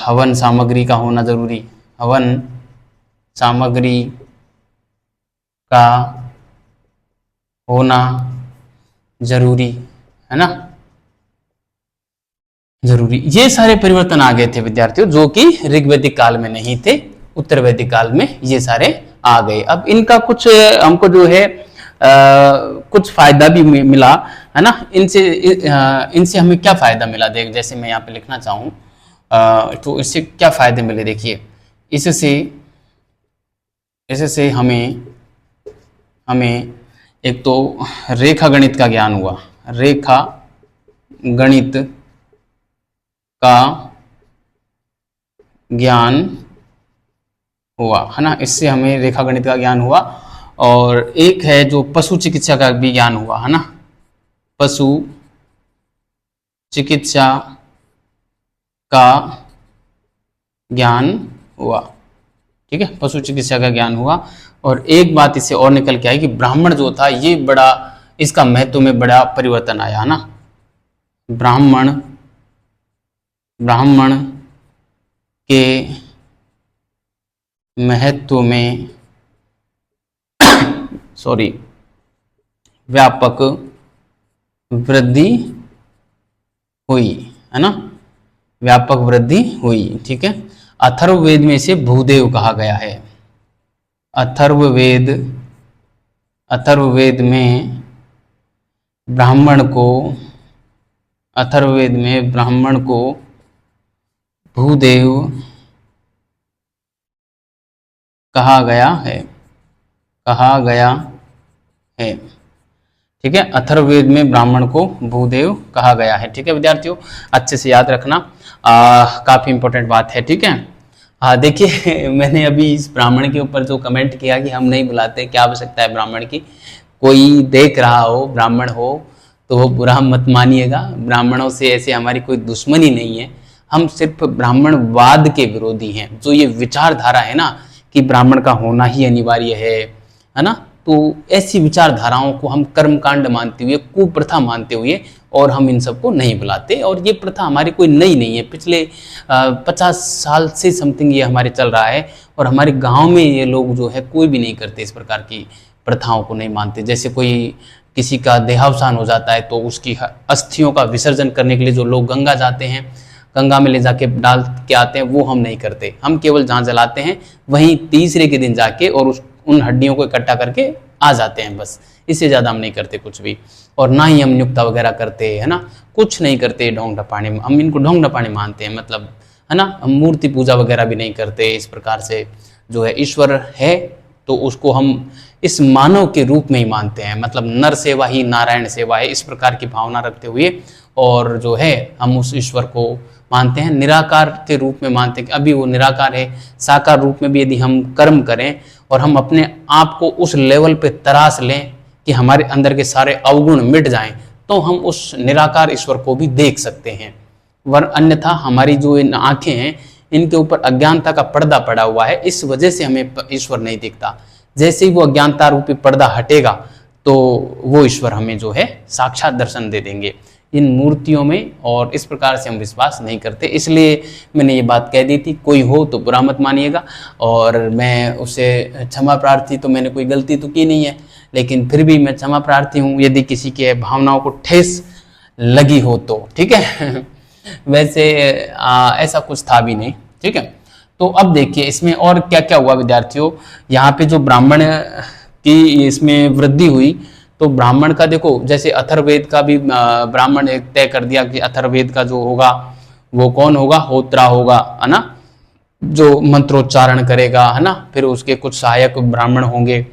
हवन सामग्री का होना जरूरी। हवन सामग्री का होना जरूरी, है ना, जरूरी। ये सारे परिवर्तन आ गए थे विद्यार्थियों, जो कि ऋग्वैदिक काल में नहीं थे, उत्तर वैदिक काल में ये सारे आ गए। अब इनका कुछ हमको जो है कुछ फायदा भी मिला, है ना। इनसे हमें क्या फायदा मिला, देख जैसे मैं यहाँ पे लिखना चाहूँ तो इससे क्या फायदे मिले देखिए, इससे हमें एक तो रेखा गणित का ज्ञान हुआ, रेखा गणित का ज्ञान हुआ, है ना, इससे हमें रेखा गणित का ज्ञान हुआ। और एक है जो पशु चिकित्सा का भी ज्ञान हुआ, है ना, पशु चिकित्सा का ज्ञान हुआ, ठीक है, पशु चिकित्सा का ज्ञान हुआ। और एक बात इससे और निकल के आई कि ब्राह्मण जो था ये बड़ा, इसका महत्व में बड़ा परिवर्तन आया, है ना, ब्राह्मण के महत्व में व्यापक वृद्धि हुई, है ना, व्यापक वृद्धि हुई, ठीक है। अथर्ववेद में इसे भूदेव कहा गया है। अथर्ववेद में ब्राह्मण को भूदेव कहा गया है, ठीक है। अथर्ववेद में ब्राह्मण को भूदेव कहा गया है, ठीक है विद्यार्थियों, अच्छे से याद रखना, काफी इंपॉर्टेंट बात है, ठीक है। देखिए मैंने अभी इस ब्राह्मण के ऊपर जो कमेंट किया कि हम नहीं बुलाते, क्या आवश्यकता है ब्राह्मण की, कोई देख रहा हो ब्राह्मण हो तो वो बुरा मत मानिएगा, ब्राह्मणों से ऐसे हमारी कोई दुश्मनी नहीं है, हम सिर्फ ब्राह्मणवाद के विरोधी हैं। जो ये विचारधारा है ना कि ब्राह्मण का होना ही अनिवार्य है ना, तो ऐसी विचारधाराओं को हम कर्मकांड मानते हुए, कुप्रथा मानते हुए, और हम इन सबको नहीं बुलाते। और ये प्रथा हमारी कोई नई नहीं है, पिछले 50 साल से समथिंग ये हमारे चल रहा है, और हमारे गांव में ये लोग जो है कोई भी नहीं करते, इस प्रकार की प्रथाओं को नहीं मानते। जैसे कोई किसी का देहावसान हो जाता है तो उसकी अस्थियों का विसर्जन करने के लिए जो लोग गंगा जाते हैं, गंगा में ले जाके डाल के आते हैं, वो हम नहीं करते। हम केवल जहाँ जलाते हैं वहीं तीसरे के दिन जाके और उन हड्डियों को इकट्ठा करके आ जाते हैं, बस, इससे ज़्यादा हम नहीं करते कुछ भी। और ना ही हम नियुक्ता वगैरह करते, है ना, कुछ नहीं करते। ढोंग ढपाने, हम इनको ढोंग ढपाने मानते हैं, मतलब, है ना, हम मूर्ति पूजा वगैरह भी नहीं करते। इस प्रकार से जो है ईश्वर है तो उसको हम इस मानव के रूप में ही मानते हैं, मतलब नर सेवा ही नारायण सेवा है, इस प्रकार की भावना रखते हुए, और जो है हम उस ईश्वर को मानते हैं, निराकार के रूप में मानते हैं कि अभी वो निराकार है। साकार रूप में भी यदि हम कर्म करें और हम अपने आप को उस लेवल पे तराश लें कि हमारे अंदर के सारे अवगुण मिट जाएं, तो हम उस निराकार ईश्वर को भी देख सकते हैं। वरना अन्यथा हमारी जो इन आंखें हैं, इनके ऊपर अज्ञानता का पर्दा पड़ा हुआ है, इस वजह से हमें ईश्वर नहीं दिखता। जैसे ही वो अज्ञानता रूपी पर्दा हटेगा तो वो ईश्वर हमें जो है साक्षात दर्शन दे देंगे। इन मूर्तियों में और इस प्रकार से हम विश्वास नहीं करते, इसलिए मैंने ये बात कह दी थी। कोई हो तो बुरा मत मानिएगा, और मैं उसे क्षमा प्रार्थी, तो मैंने कोई गलती तो की नहीं है, लेकिन फिर भी मैं क्षमा प्रार्थी हूँ यदि किसी के भावनाओं को ठेस लगी हो तो, ठीक है। वैसे ऐसा कुछ था भी नहीं, ठीक है। तो अब देखिए इसमें और क्या क्या हुआ विद्यार्थियों। यहाँ पे जो ब्राह्मण की इसमें वृद्धि हुई, तो ब्राह्मण का देखो, जैसे अथर्ववेद का भी ब्राह्मण एक तय कर दिया कि अथर्ववेद का जो होगा वो कौन होगा, होत्रा होगा, है ना, जो मंत्रोच्चारण करेगा, है ना, फिर उसके कुछ सहायक ब्राह्मण होंगे,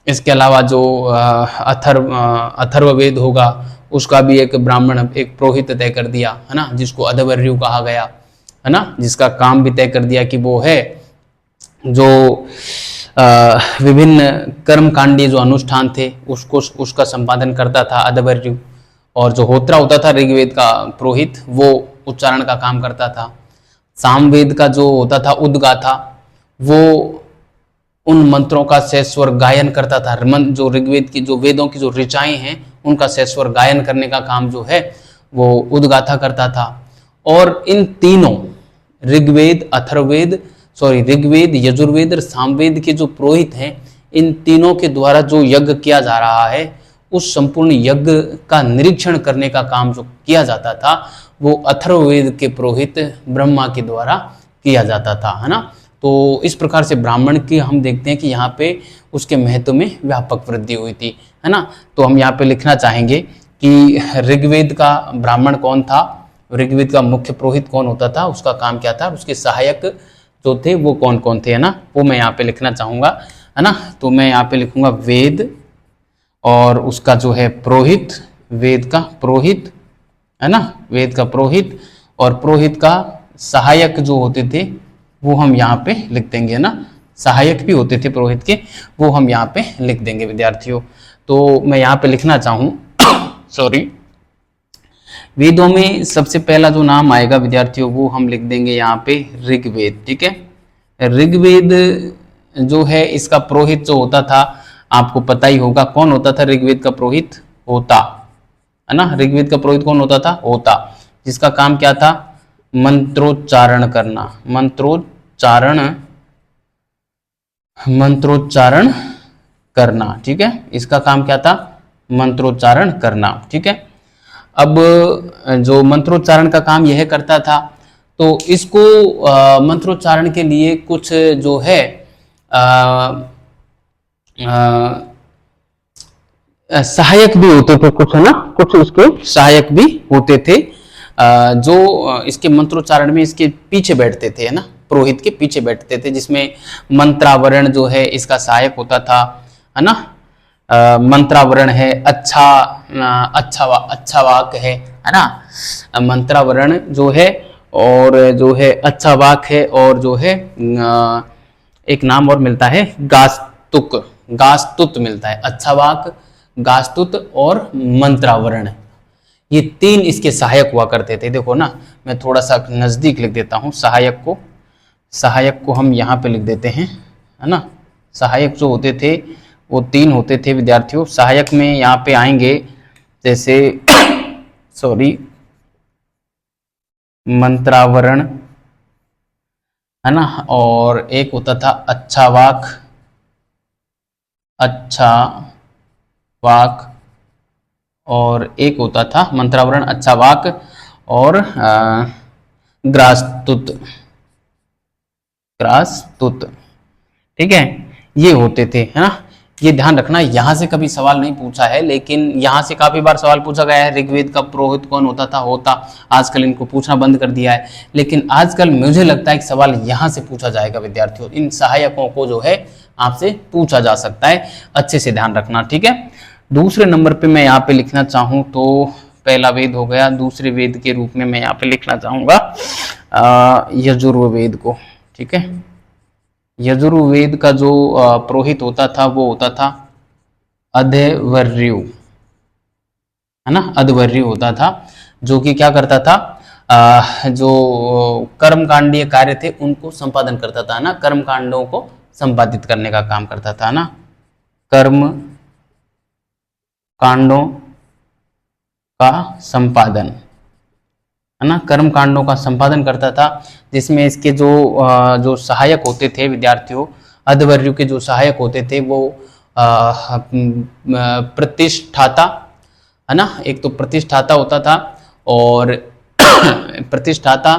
इसके अलावा जो अथर्ववेद होगा उसका भी एक ब्राह्मण, एक पुरोहित तय कर दिया, है ना, जिसको अधवर्यु कहा गया, है ना, जिसका काम भी तय कर दिया कि वो है जो विभिन्न कर्मकांडी जो अनुष्ठान थे उसका संपादन करता था अधवर्यु। और जो होत्रा होता था ऋग्वेद का पुरोहित, वो उच्चारण का काम करता था। सामवेद का जो होता था उद्गाथा, वो उन मंत्रों का सस्वर गायन करता था। जो ऋग्वेद की जो वेदों की जो ऋचाएं हैं उनका सस्वर गायन करने का काम जो है वो उद्गाथा करता था। और इन तीनों ऋग्वेद, ऋग्वेद, यजुर्वेद और सामवेद के जो पुरोहित हैं, इन तीनों के द्वारा जो यज्ञ किया जा रहा है, उस संपूर्ण यज्ञ का निरीक्षण करने का काम जो किया जाता था वो अथर्ववेद के पुरोहित ब्रह्मा के द्वारा किया जाता था, है ना। तो इस प्रकार से ब्राह्मण की हम देखते हैं कि यहाँ पे उसके महत्व में व्यापक वृद्धि हुई थी, है ना। तो हम यहाँ पे लिखना चाहेंगे कि ऋग्वेद का ब्राह्मण कौन था, ऋग्वेद का मुख्य पुरोहित कौन होता था, उसका काम क्या था, उसके सहायक जो थे वो कौन कौन थे, है ना, वो मैं यहाँ पे लिखना चाहूंगा, है ना। तो मैं यहाँ पे लिखूंगा वेद और उसका जो है पुरोहित, वेद का पुरोहित, है ना, वेद का पुरोहित और पुरोहित का सहायक जो होते थे वो हम यहाँ पे लिख देंगे, है ना, सहायक भी होते थे पुरोहित के, वो हम यहाँ पे लिख देंगे विद्यार्थियों। तो मैं यहाँ पे लिखना चाहूँ सॉरी, वेदों में सबसे पहला जो नाम आएगा विद्यार्थियों वो हम लिख देंगे यहाँ पे ऋग्वेद, ठीक है। ऋग्वेद जो है इसका पुरोहित जो होता था आपको पता ही होगा, कौन होता था ऋग्वेद का पुरोहित, होता, है ना, ऋग्वेद का पुरोहित कौन होता था, होता, जिसका काम क्या था, मंत्रोच्चारण करना, मंत्रोच्चारण करना, ठीक है, इसका काम क्या था, मंत्रोच्चारण करना, ठीक है। अब जो मंत्रोच्चारण का काम यह करता था तो इसको मंत्रोच्चारण के लिए कुछ जो है सहायक भी होते थे कुछ, है ना, कुछ इसके सहायक भी होते थे जो इसके मंत्रोच्चारण में इसके पीछे बैठते थे, है ना, पुरोहित के पीछे बैठते थे, जिसमें मंत्रावरण जो है इसका सहायक होता था, है ना। मंत्रावरण है, अच्छा वाक है ना, मंत्रावरण जो है, और जो है अच्छा वाक है, और जो है एक नाम और मिलता है गास्तुत मिलता है, अच्छा वाक, गास्तुत और मंत्रावरण, ये तीन इसके सहायक हुआ करते थे। देखो ना, मैं थोड़ा सा नजदीक लिख देता हूँ, सहायक को हम यहाँ पे लिख देते हैं, है ना। सहायक जो होते थे वो तीन होते थे विद्यार्थियों। सहायक में यहाँ पे आएंगे जैसे सॉरी मंत्रावरण, है ना, और एक होता था अच्छा वाक, और एक होता था मंत्रावरण, अच्छा वाक और ग्रास्तुत, ठीक है, ये होते थे, है ना। ये ध्यान रखना, यहाँ से कभी सवाल नहीं पूछा है, लेकिन यहाँ से काफी बार सवाल पूछा गया है, ऋग्वेद का पुरोहित कौन होता था, होता, आजकल इनको पूछना बंद कर दिया है, लेकिन आजकल मुझे लगता है कि सवाल यहाँ से पूछा जाएगा विद्यार्थियों, इन सहायकों को जो है आपसे पूछा जा सकता है, अच्छे से ध्यान रखना, ठीक है। दूसरे नंबर पे मैं यहाँ पे लिखना चाहूँ तो पहला वेद हो गया, दूसरे वेद के रूप में मैं यहाँ पे लिखना चाहूंगा यजुर्वेद को, ठीक है। यजुर्वेद का जो पुरोहित होता था वो होता था अध्वर्यु, है ना, अध्वर्यु होता था, जो कि क्या करता था, जो कर्मकांडीय कार्य थे उनको संपादन करता था, ना, कर्म कांडों को संपादित करने का काम करता था, ना, कर्म कांडों का संपादन, है ना, कर्म कांडों का संपादन करता था, जिसमें इसके जो सहायक होते थे विद्यार्थियों, अध्वर्यु के जो सहायक होते थे वो प्रतिष्ठाता, है ना, एक तो प्रतिष्ठाता होता था और प्रतिष्ठाता,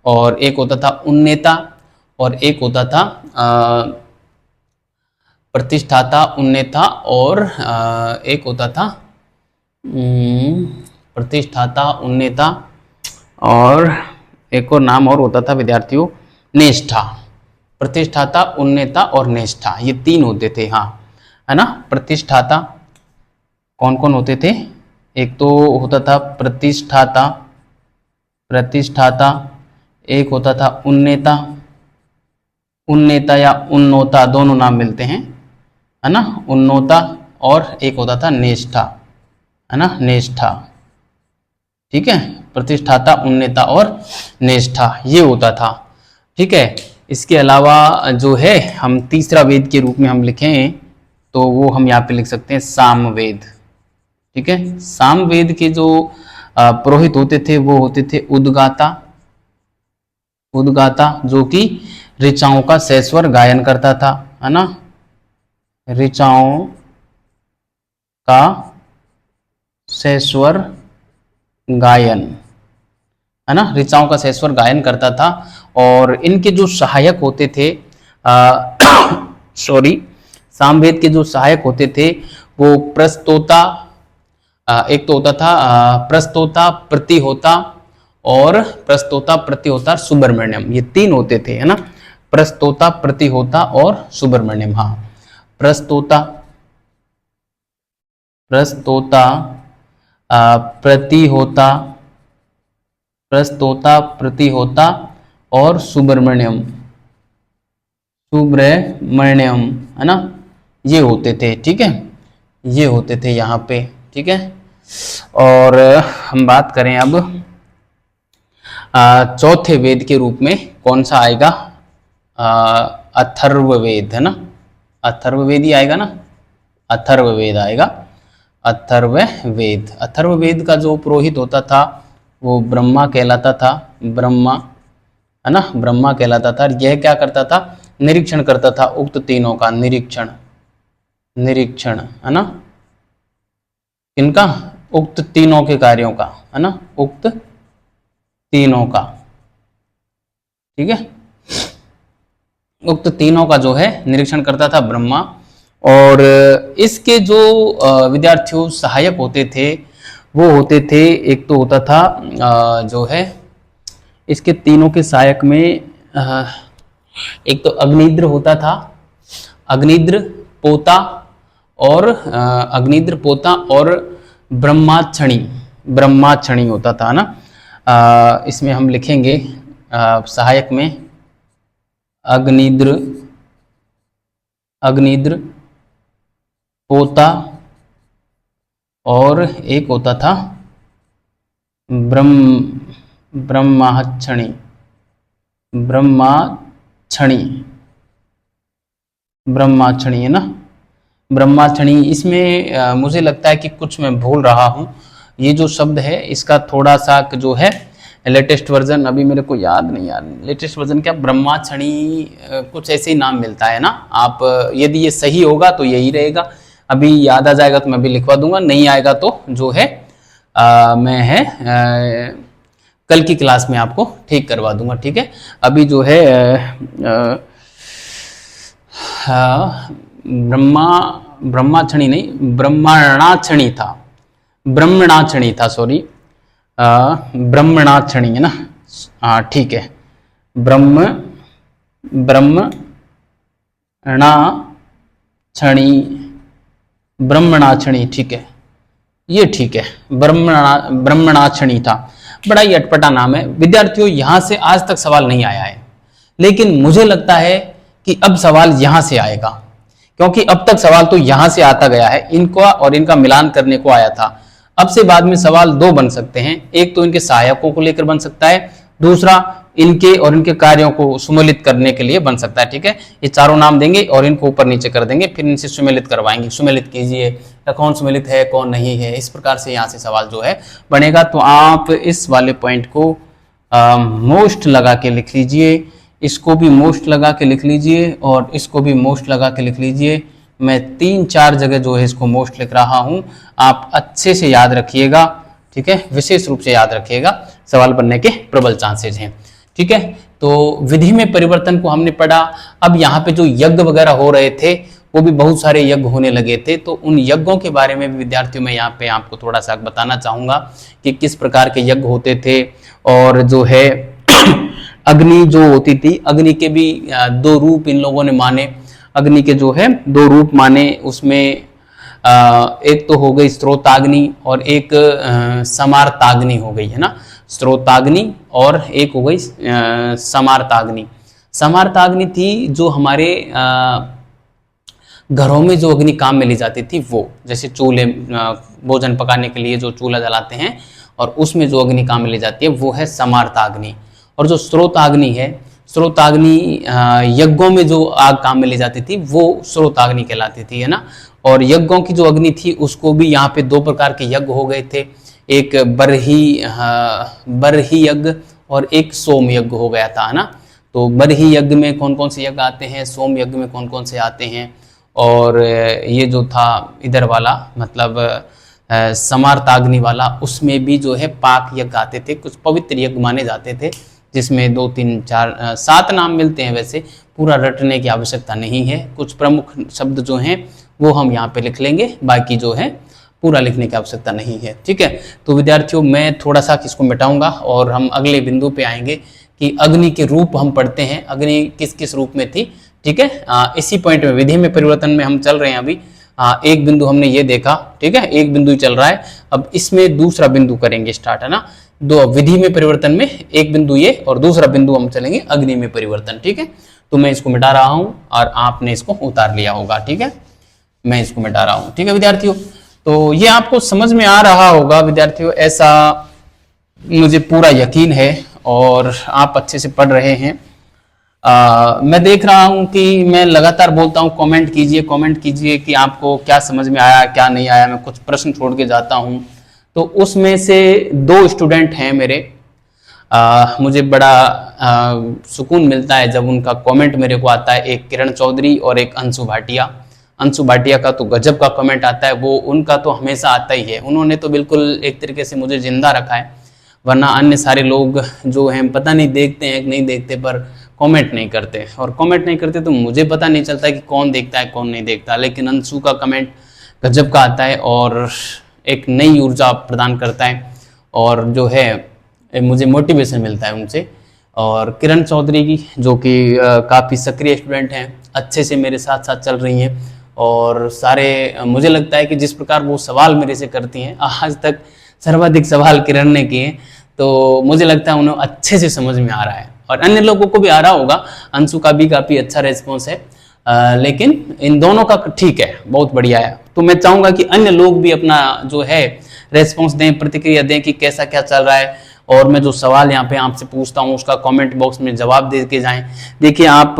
और एक होता था उन्नेता, और एक होता था प्रतिष्ठाता, उन्नेता, और एक होता था प्रतिष्ठाता, उन्नेता, और एक और नाम और होता था विद्यार्थियों, नेष्ठा, प्रतिष्ठाता, उन्नेता और नेष्ठा, ये तीन होते थे, हाँ, है ना। प्रतिष्ठाता कौन कौन होते थे, एक तो होता था प्रतिष्ठाता, एक होता था उन्नेता या उन्नोता, दोनों नाम मिलते हैं, है ना, उन्नोता, और एक होता था नेष्ठा, है ना, नेष्ठा, ठीक है, प्रतिष्ठाता, उन्नेता और नेष्ठा, ये होता था, ठीक है। इसके अलावा जो है हम तीसरा वेद के रूप में हम लिखें तो वो हम यहाँ पे लिख सकते हैं सामवेद, ठीक है। सामवेद के जो पुरोहित होते थे वो होते थे उद्गाता, जो कि ऋचाओं का सस्वर गायन करता था, है ना, ऋचाओं का सस्वर गायन, है ना, ऋचाओं का सस्वर गायन करता था। और इनके जो सहायक होते थे सामवेद के जो सहायक होते थे वो प्रस्तोता, एक तो होता था प्रस्तोता, प्रतिहोता, और प्रस्तोता, प्रतिहोता, सुब्रमण्यम, ये 3 होते थे, है ना। प्रस्तोता, प्रतिहोता और सुब्रमण्यम। हाँ, प्रस्तोता, प्रतिहोता, प्रस्तोता, प्रतिहोता और सुब्रमण्यम, है ना, ये होते थे। ठीक है, ये होते थे यहाँ पे। ठीक है, और हम बात करें अब चौथे वेद के रूप में कौन सा आएगा? अथर्ववेद, है ना, अथर्ववेद ही आएगा ना, अथर्ववेद आएगा, अथर्ववेद। अथर्ववेद का जो पुरोहित होता था वो ब्रह्मा कहलाता था, ब्रह्मा, है ना, ब्रह्मा कहलाता था। यह क्या करता था? निरीक्षण करता था उक्त तीनों का, निरीक्षण, है ना, इनका, उक्त तीनों के कार्यों का, है ना, उक्त तीनों का। ठीक है, उक्त तीनों का जो है निरीक्षण करता था ब्रह्मा। और इसके जो विद्यार्थियों सहायक होते थे वो होते थे, एक तो होता था जो है इसके तीनों के सहायक में एक तो अग्निद्र होता था, अग्निद्र पोता और अग्निद्र पोता और ब्रह्माक्षणी होता था ना। इसमें हम लिखेंगे सहायक में अग्निद्र पोता और एक होता था ब्रह्माक्षणी, है ना, ब्रह्माक्षणी। इसमें मुझे लगता है कि कुछ मैं भूल रहा हूँ। ये जो शब्द है इसका थोड़ा सा जो है लेटेस्ट वर्जन, अभी मेरे को याद नहीं यार, लेटेस्ट वर्जन क्या, ब्रह्माक्षणी कुछ ऐसे ही नाम मिलता है ना। आप यदि ये सही होगा तो यही रहेगा, अभी याद आ जाएगा तो मैं भी लिखवा दूंगा, नहीं आएगा तो जो है मैं है कल की क्लास में आपको ठीक करवा दूंगा। ठीक है, अभी जो है ब्रह्माक्षणी नहीं, ब्रह्मणाक्षणी था, सॉरी, ब्रह्मणाक्षणी, है ना। हाँ ठीक है, ब्रह्मणाक्षणी, ठीक है, ये ठीक है, ब्रह्मणाक्षणी था। बड़ा ही अटपटा नाम है विद्यार्थियों। यहां से आज तक सवाल नहीं आया है, लेकिन मुझे लगता है कि अब सवाल यहां से आएगा, क्योंकि अब तक सवाल तो यहां से आता गया है, इनका और इनका मिलान करने को आया था। अब से बाद में सवाल 2 बन सकते हैं, एक तो इनके सहायकों को लेकर बन सकता है, दूसरा इनके और इनके कार्यों को सुमेलित करने के लिए बन सकता है। ठीक है, ये चारों नाम देंगे और इनको ऊपर नीचे कर देंगे, फिर इनसे सुमेलित करवाएंगे, सुमेलित कीजिए, कौन सुमेलित है कौन नहीं है, इस प्रकार से यहाँ से सवाल जो है बनेगा। तो आप इस वाले पॉइंट को मोस्ट लगा के लिख लीजिए, इसको भी मोस्ट लगा के लिख लीजिए और इसको भी मोस्ट लगा के लिख लीजिए। मैं 3-4 जगह जो है इसको मोस्ट लिख रहा हूं, आप अच्छे से याद रखिएगा। ठीक है, विशेष रूप से याद रखिएगा, सवाल बनने के प्रबल चांसेज हैं। ठीक है, तो विधि में परिवर्तन को हमने पढ़ा। अब यहाँ पे जो यज्ञ वगैरह हो रहे थे वो भी बहुत सारे यज्ञ होने लगे थे, तो उन यज्ञों के बारे में भी विद्यार्थियों में यहाँ पे आपको थोड़ा सा बताना चाहूंगा कि किस प्रकार के यज्ञ होते थे। और जो है अग्नि जो होती थी, अग्नि के भी 2 रूप इन लोगों ने माने, अग्नि के जो है 2 रूप माने, उसमें एक तो हो गई स्रोताग्नि और एक समार्ताग्नि हो गई, है ना, स्रोताग्नि और एक हो गई समार्ताग्नि। समार्ताग्नि थी जो हमारे घरों में जो अग्नि काम में ली जाती थी, वो जैसे चूल्हे, भोजन पकाने के लिए जो चूल्हा जलाते हैं और उसमें जो अग्नि काम में ली जाती है वो है समार्ताग्नि। और जो स्रोताग्नि है, स्रोताग्नि यज्ञों में जो आग काम में ली जाती थी वो स्रोताग्नि कहलाती थी, है ना। और यज्ञों की जो अग्नि थी उसको भी यहाँ पे 2 प्रकार के यज्ञ हो गए थे, एक बरही यज्ञ और एक सोम यज्ञ हो गया था, है ना। तो बरही यज्ञ में कौन कौन से यज्ञ आते हैं, सोम यज्ञ में कौन कौन से आते हैं, और ये जो था इधर वाला मतलब समार्ताग्नि वाला, उसमें भी जो है पाक यज्ञ आते थे, कुछ पवित्र यज्ञ माने जाते थे, जिसमें 2, 3, 4, 7 नाम मिलते हैं। वैसे पूरा रटने की आवश्यकता नहीं है, कुछ प्रमुख शब्द जो हैं वो हम यहाँ पे लिख लेंगे, बाकी जो है पूरा लिखने की आवश्यकता नहीं है। ठीक है, तो विद्यार्थियों मैं थोड़ा सा इसको मिटाऊंगा और हम अगले बिंदु पे आएंगे कि अग्नि के रूप हम पढ़ते हैं, अग्नि किस किस रूप में थी। ठीक है, इसी पॉइंट में विधि में परिवर्तन में हम चल रहे हैं अभी। एक बिंदु हमने ये देखा, ठीक है, एक बिंदु ही चल रहा है, अब इसमें दूसरा बिंदु करेंगे स्टार्ट, है ना। दो विधि में परिवर्तन में एक बिंदु ये और दूसरा बिंदु हम चलेंगे अग्नि में परिवर्तन। ठीक है, तो मैं इसको मिटा रहा हूं और आपने इसको उतार लिया होगा। ठीक है, मैं इसको मिटा रहा हूं। ठीक है विद्यार्थियों, तो ये आपको समझ में आ रहा होगा विद्यार्थियों, ऐसा मुझे पूरा यकीन है और आप अच्छे से पढ़ रहे हैं। मैं देख रहा हूं कि मैं लगातार बोलता हूं कमेंट कीजिए कि आपको क्या समझ में आया क्या नहीं आया। मैं कुछ प्रश्न छोड़ के जाता हूं तो उसमें से 2 स्टूडेंट हैं मेरे, मुझे बड़ा सुकून मिलता है जब उनका कमेंट मेरे को आता है, एक किरण चौधरी और एक अंशु भाटिया। अंशु भाटिया का तो गजब का कमेंट आता है, वो उनका तो हमेशा आता ही है, उन्होंने तो बिल्कुल एक तरीके से मुझे जिंदा रखा है। वरना अन्य सारे लोग जो हैं पता नहीं देखते हैं कि नहीं देखते पर कमेंट नहीं करते, और कमेंट नहीं करते तो मुझे पता नहीं चलता कि कौन देखता है कौन नहीं देखता। लेकिन अंशु का कमेंट गजब का आता है और एक नई ऊर्जा प्रदान करता है और जो है मुझे मोटिवेशन मिलता है उनसे। और किरण चौधरी की जो कि काफ़ी सक्रिय स्टूडेंट हैं, अच्छे से मेरे साथ साथ चल रही हैं और सारे मुझे लगता है कि जिस प्रकार वो सवाल मेरे से करती हैं, आज तक सर्वाधिक सवाल किरण ने किए, तो मुझे लगता है उन्हें अच्छे से समझ में आ रहा है और अन्य लोगों को भी आ रहा होगा। अंशु का भी काफ़ी अच्छा रेस्पॉन्स है, लेकिन इन दोनों का ठीक है, बहुत बढ़िया है। तो मैं चाहूँगा कि अन्य लोग भी अपना जो है रेस्पॉन्स दें, प्रतिक्रिया दें कि कैसा क्या चल रहा है, और मैं जो सवाल यहाँ पे आपसे पूछता हूँ उसका कमेंट बॉक्स में जवाब दे के जाएं। देखिए आप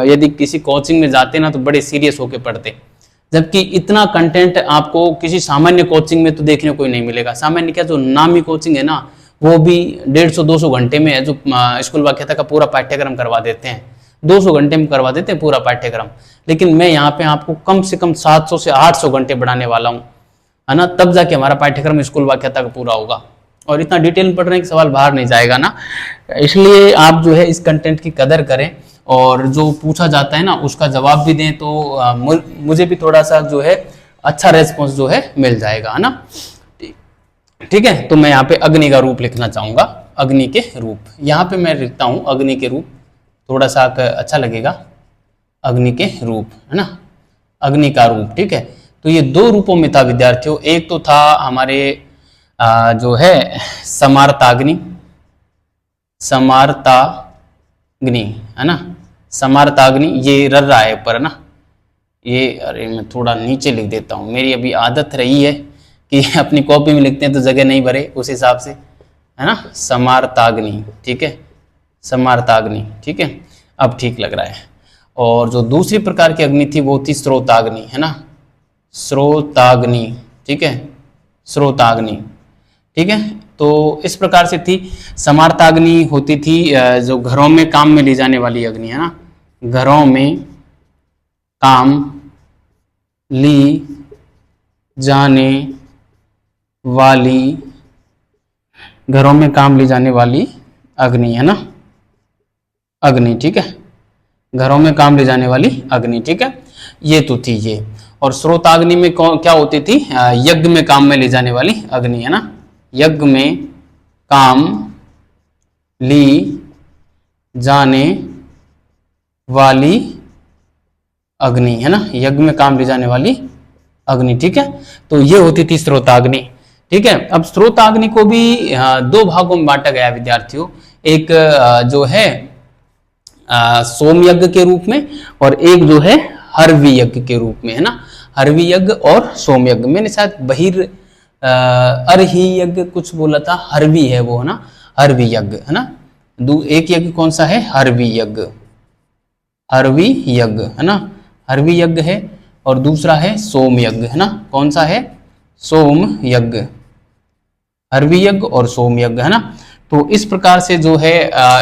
यदि किसी कोचिंग में जाते ना तो बड़े सीरियस होके पढ़ते, जबकि इतना कंटेंट आपको किसी सामान्य कोचिंग में तो देखने को ही नहीं मिलेगा। सामान्य क्या, जो नामी कोचिंग है ना, वो भी 150-200 घंटे में है, जो स्कूल व्याख्याता का पूरा पाठ्यक्रम करवा देते हैं, 200 घंटे में करवा देते हैं पूरा पाठ्यक्रम। लेकिन मैं यहाँ पे आपको कम से कम 700 से 800 घंटे बढ़ाने वाला हूँ, है ना, तब जाके हमारा पाठ्यक्रम स्कूल व्याख्याता का पूरा होगा। और इतना डिटेल में पढ़ रहे हैं कि सवाल बाहर नहीं जाएगा ना, इसलिए आप जो है इस कंटेंट की कदर करें और जो पूछा जाता है ना उसका जवाब भी दें, तो मुझे भी थोड़ा सा जो है अच्छा रेस्पॉन्स जो है मिल जाएगा, है ना। ठीक है, तो मैं यहाँ पे अग्नि का रूप लिखना चाहूँगा, अग्नि के रूप यहाँ पे मैं लिखता हूँ, अग्नि के रूप थोड़ा सा अच्छा लगेगा, अग्नि के रूप, है ना, अग्नि का रूप। ठीक है, तो ये 2 रूपों में था विद्यार्थियों, एक तो था हमारे जो है समार्ताग्नि, है ना, समार्ताग्नि, ये रर रहा है ऊपर, है ना, ये अरे मैं थोड़ा नीचे लिख देता हूँ, मेरी अभी आदत रही है कि अपनी कॉपी में लिखते हैं तो जगह नहीं भरे, उस हिसाब से, है ना, समार्ताग्नि। ठीक है, समार्ताग्नि, ठीक है, अब ठीक लग रहा है। और जो दूसरी प्रकार की अग्नि थी वो थी स्रोताग्नि, है ना, स्रोताग्नि। ठीक है, स्रोताग्नि। ठीक है, तो इस प्रकार से थी। समार्ताग्नि होती थी जो घरों में काम में ली जाने वाली अग्नि, है ना, घरों में काम ली जाने वाली, घरों में काम ली जाने वाली अग्नि, है ना, अग्नि। ठीक है, घरों में काम ले जाने वाली अग्नि। ठीक है, ये तो थी ये। और स्रोताग्नि में क्या होती थी, यज्ञ में काम में ले जाने वाली अग्नि, है ना, यज्ञ में काम ली जाने वाली अग्नि, है ना, यज्ञ में काम ली जाने वाली अग्नि। ठीक है, तो ये होती थी स्रोताग्नि। ठीक है, अब स्रोताग्नि को भी 2 भागों में बांटा गया विद्यार्थियों, एक जो है सोम यज्ञ के रूप में और एक जो है हरवी यज्ञ के रूप में, है ना, हरवी यज्ञ और सोम यज्ञ। मैंने शायद अरही यज्ञ कुछ बोला था, हरवी है वो, है ना, हरवी यज्ञ, है ना। एक यज्ञ कौन सा है, हरवी यज्ञ, हरवी यज्ञ, है ना, हरवी यज्ञ है, और दूसरा है सोम यज्ञ, है ना, कौन सा है, सोम यज्ञ, हरवी यज्ञ और सोम यज्ञ, है ना। तो इस प्रकार से जो है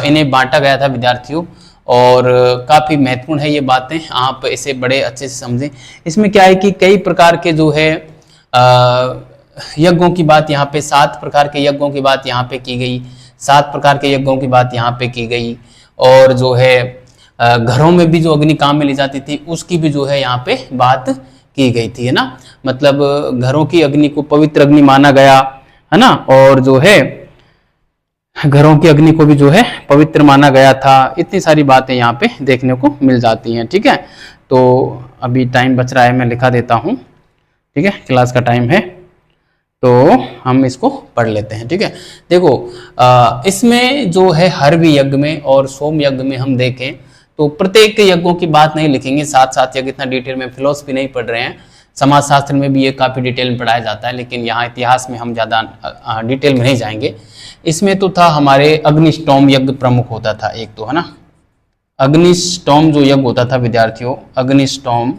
इन्हें बांटा गया था विद्यार्थियों, और काफ़ी महत्वपूर्ण है ये बातें, आप इसे बड़े अच्छे से समझें। इसमें क्या है कि कई प्रकार के जो है यज्ञों की बात यहाँ पे, 7 प्रकार के यज्ञों की बात यहाँ पे की गई, 7 प्रकार के यज्ञों की बात यहाँ पे की गई, और जो है घरों में भी जो अग्नि काम में ली जाती थी उसकी भी जो है यहाँ पे बात की गई थी, है ना। मतलब घरों की अग्नि को पवित्र अग्नि माना गया, है ना, और जो है घरों की अग्नि को भी जो है पवित्र माना गया था। इतनी सारी बातें यहाँ पे देखने को मिल जाती हैं, ठीक है। तो अभी टाइम बच रहा है, मैं लिखा देता हूँ, ठीक है, क्लास का टाइम है, तो हम इसको पढ़ लेते हैं, ठीक है। देखो इसमें जो है हर्वी यज्ञ में और सोम यज्ञ में हम देखें तो प्रत्येक यज्ञों की बात नहीं लिखेंगे, साथ साथ यज्ञ इतना डिटेल में फिलोसफी नहीं पढ़ रहे हैं, समाजशास्त्र में भी ये काफ़ी डिटेल में पढ़ाया जाता है, लेकिन यहाँ इतिहास में हम ज़्यादा डिटेल में नहीं जाएंगे। इसमें तो था हमारे अग्निष्टोम यज्ञ प्रमुख होता था एक तो, है ना। अग्निष्टोम जो यज्ञ होता था विद्यार्थियों, अग्निष्टोम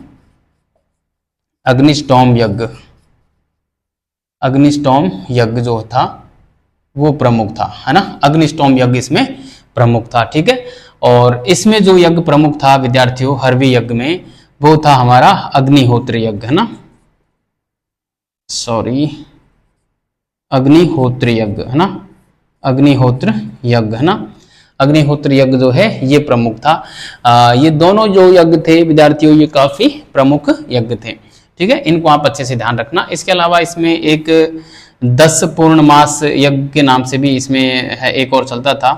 यज्ञ जो था वो प्रमुख था, है ना। अग्निष्टोम यज्ञ इसमें प्रमुख था, ठीक है। और इसमें जो यज्ञ प्रमुख था विद्यार्थियों हर्वी यज्ञ में, वो था हमारा अग्निहोत्र यज्ञ, है ना, अग्निहोत्र यज्ञ, है ना, अग्निहोत्र यज्ञ, है ना। अग्निहोत्र यज्ञ जो है ये प्रमुख था। ये दोनों जो यज्ञ थे विद्यार्थियों ये काफी प्रमुख यज्ञ थे, ठीक है, इनको आप अच्छे से ध्यान रखना। इसके अलावा इसमें एक 10 पूर्णमास यज्ञ के नाम से भी इसमें है, एक और चलता था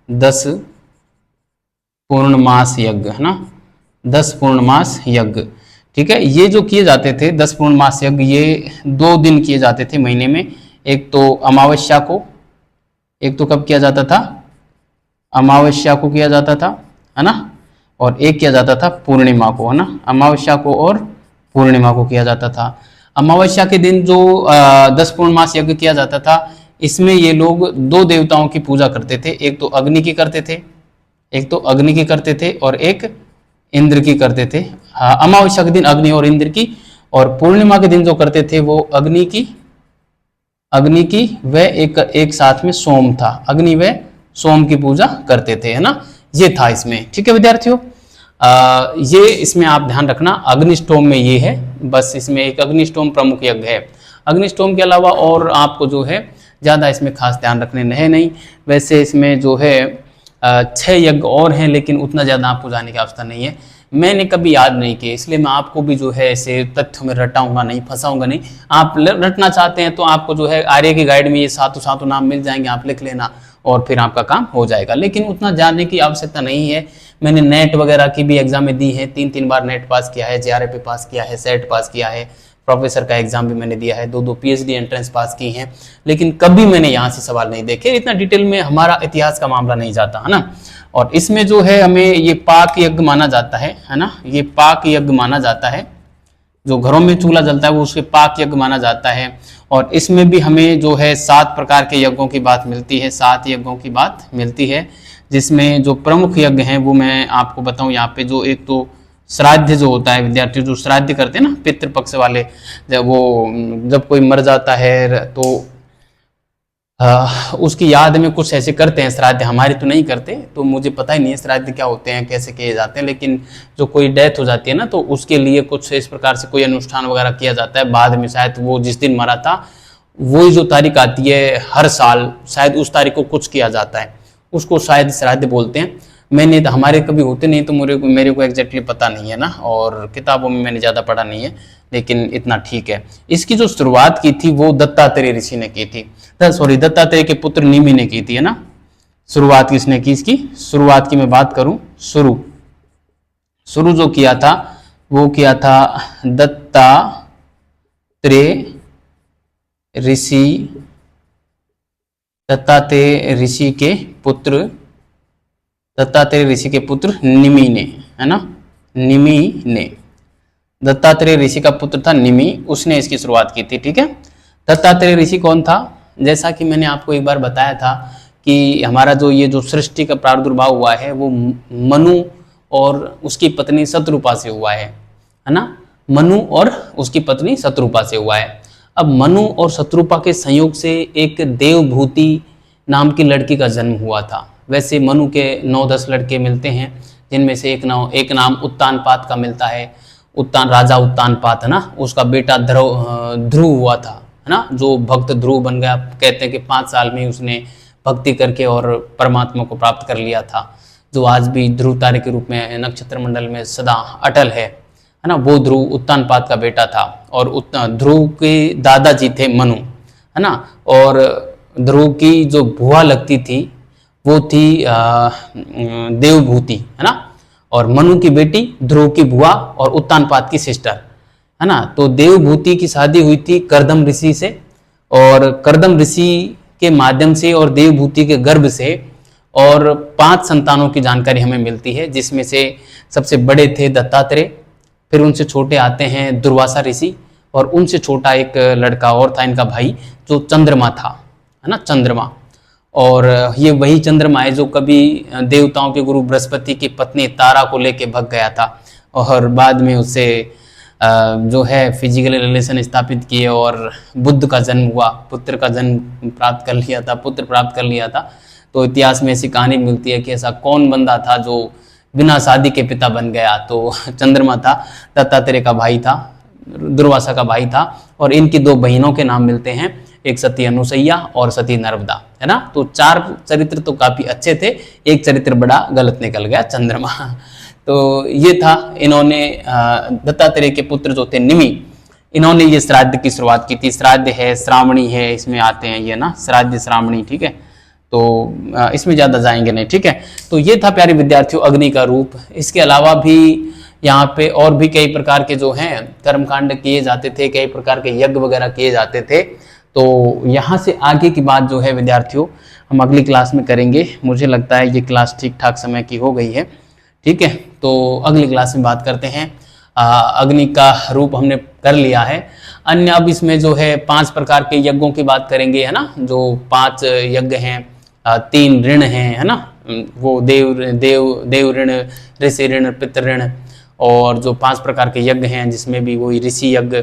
10 पूर्णमास यज्ञ, है ना, 10 पूर्णमास यज्ञ, ठीक है। ये जो किए जाते थे 10 पूर्णमास यज्ञ, ये 2 दिन किए जाते थे महीने में। एक तो अमावस्या को, एक तो कब किया जाता था, अमावस्या को किया जाता था, है ना, और एक किया जाता था पूर्णिमा को, है ना, अमावस्या को और पूर्णिमा को किया जाता था। अमावस्या के दिन जो 10 पूर्णमास यज्ञ किया जाता था, इसमें ये लोग 2 देवताओं की पूजा करते थे, एक तो अग्नि की करते थे और एक इंद्र की करते थे। अमावस्या के दिन अग्नि और इंद्र की, और पूर्णिमा के दिन जो करते थे वो अग्नि की व एक साथ में सोम था, अग्नि व सोम की पूजा करते थे, है ना। ये था इसमें, ठीक है विद्यार्थियों। ये इसमें आप ध्यान रखना, अग्निष्टोम में ये है, बस इसमें एक अग्निष्टोम प्रमुख यज्ञ है। अग्निष्टोम के अलावा और आपको जो है ज़्यादा इसमें खास ध्यान रखने है नहीं। वैसे इसमें जो है 6 यज्ञ और हैं, लेकिन उतना ज़्यादा आपको जाने की आवश्यकता नहीं है, मैंने कभी याद नहीं किए, इसलिए मैं आपको भी जो है ऐसे तथ्यों में रटाऊंगा नहीं, फंसाऊंगा नहीं। आप रटना चाहते हैं तो आपको जो है आर्य की गाइड में ये सातों नाम मिल जाएंगे, आप लिख लेना और फिर आपका काम हो जाएगा, लेकिन उतना जानने की आवश्यकता नहीं है। मैंने नेट वगैरह की भी एग्जाम में दी है, 3 बार नेट पास किया है, JRF पास किया है, सेट पास किया है, प्रोफेसर का एग्जाम भी मैंने दिया है, 2 PhD एंट्रेंस पास की हैं, लेकिन कभी मैंने यहाँ से सवाल नहीं देखे। इतना डिटेल में हमारा इतिहास का मामला नहीं जाता, है ना। और इसमें जो है हमें ये पाक यज्ञ माना जाता है ना, ये पाक यज्ञ माना जाता है, जो घरों में चूल्हा जलता है वो उसके पाक यज्ञ माना जाता है। और इसमें भी हमें जो है 7 प्रकार के यज्ञों की बात मिलती है, 7 यज्ञों की बात मिलती है, जिसमें जो प्रमुख यज्ञ हैं वो मैं आपको बताऊं यहाँ पे। जो एक तो श्राद्ध जो होता है विद्यार्थी, जो श्राद्ध करते हैं ना पितृपक्ष वाले, जब कोई मर जाता है तो उसकी याद में कुछ ऐसे करते हैं श्राद्ध, हमारे तो नहीं करते, तो मुझे पता ही नहीं है श्राद्ध क्या होते हैं, कैसे किए जाते हैं, लेकिन जो कोई डेथ हो जाती है ना तो उसके लिए कुछ इस प्रकार से कोई अनुष्ठान वगैरह किया जाता है। बाद में शायद वो जिस दिन मरा था वही जो तारीख आती है हर साल, शायद उस तारीख को कुछ किया जाता है, उसको शायद श्राद्ध बोलते हैं। मैंने तो, हमारे कभी होते नहीं तो मेरे को एग्जैक्टली पता नहीं है ना, और किताबों में मैंने ज़्यादा पढ़ा नहीं है, लेकिन इतना ठीक है। इसकी जो शुरुआत की थी वो दत्तात्रेय ऋषि ने की थी, दत्तात्रेय के पुत्र निमि ने की थी, है ना। शुरुआत किसने की इसकी, शुरुआत की मैं बात करूं, शुरू जो किया था वो किया था दत्तात्रेय ऋषि के पुत्र निमि ने, है ना, निमि ने, दत्तात्रेय ऋषि का पुत्र था निमि, उसने इसकी शुरुआत की थी, ठीक है। दत्तात्रेय ऋषि कौन था, जैसा कि मैंने आपको एक बार बताया था कि हमारा जो सृष्टि का प्रादुर्भाव हुआ है वो मनु और उसकी पत्नी शत्रुपा से हुआ है ना, मनु और उसकी पत्नी शत्रुपा से हुआ है। अब मनु और शत्रुपा के संयोग से एक देवभूति नाम की लड़की का जन्म हुआ था। वैसे मनु के 9-10 लड़के मिलते हैं, जिनमें से एक नाम उत्तानपाद का मिलता है, राजा उत्तानपाद, है ना, उसका बेटा ध्रुव हुआ था, है ना, जो भक्त ध्रुव बन गया। कहते हैं कि 5 साल में उसने भक्ति करके और परमात्मा को प्राप्त कर लिया था, जो आज भी ध्रुव तारे के रूप में नक्षत्र मंडल में सदा अटल है। है ना, वो ध्रुव उत्तानपाद का बेटा था और ध्रुव के दादाजी थे मनु, है ना। और ध्रुव की जो बुआ लगती थी वो थी देवभूति, है ना। और मनु की बेटी ध्रुव की बुआ और उत्तानपाद की सिस्टर, है ना। तो देवभूति की शादी हुई थी कर्दम ऋषि से, और कर्दम ऋषि के माध्यम से और देवभूति के गर्भ से और 5 संतानों की जानकारी हमें मिलती है, जिसमें से सबसे बड़े थे दत्तात्रेय, फिर उनसे छोटे आते हैं दुर्वासा ऋषि, और उनसे छोटा एक लड़का और था इनका भाई जो चंद्रमा था, है ना, चंद्रमा। और ये वही चंद्रमा है जो कभी देवताओं के गुरु बृहस्पति की पत्नी तारा को लेके भग गया था, और बाद में उससे जो है फिजिकल रिलेशन स्थापित किए और बुद्ध का जन्म हुआ, पुत्र का जन्म प्राप्त कर लिया था, पुत्र प्राप्त कर लिया था। तो इतिहास में ऐसी कहानी मिलती है कि ऐसा कौन बंदा था जो बिना शादी के पिता बन गया, तो चंद्रमा था, दत्तात्रेय का भाई था, दुर्वासा का भाई था। और इनकी 2 बहनों के नाम मिलते हैं, एक सती अनुसैया और सती नर्मदा, है ना। तो 4 चरित्र तो काफी अच्छे थे, एक चरित्र बड़ा गलत निकल गया, चंद्रमा। तो ये था, इन्होंने दत्तात्रेय के पुत्र जो थे निमि, इन्होंने ये श्राद्ध की शुरुआत की थी। श्राद्ध है, श्रावणी है, इसमें आते हैं ये ना, श्राद्ध श्रावणी, ठीक है। तो इसमें ज्यादा जाएंगे नहीं, ठीक है। तो ये था प्यारे विद्यार्थियों अग्नि का रूप। इसके अलावा भी यहाँ पे और भी कई प्रकार के जो हैं कर्मकांड किए जाते थे, कई प्रकार के यज्ञ वगैरह किए जाते थे। तो यहाँ से आगे की बात जो है विद्यार्थियों हम अगली क्लास में करेंगे। मुझे लगता है ये क्लास ठीक ठाक समय की हो गई है, ठीक है। तो अगली क्लास में बात करते हैं। अग्नि का रूप हमने कर लिया है। अन्य अब इसमें जो है 5 प्रकार के यज्ञों की बात करेंगे, है ना। जो 5 यज्ञ हैं, 3 ऋण हैं, है ना, वो देव ऋण, ऋषि ऋण, पितृ ऋण, और जो 5 प्रकार के यज्ञ हैं जिसमें भी वही ऋषि यज्ञ,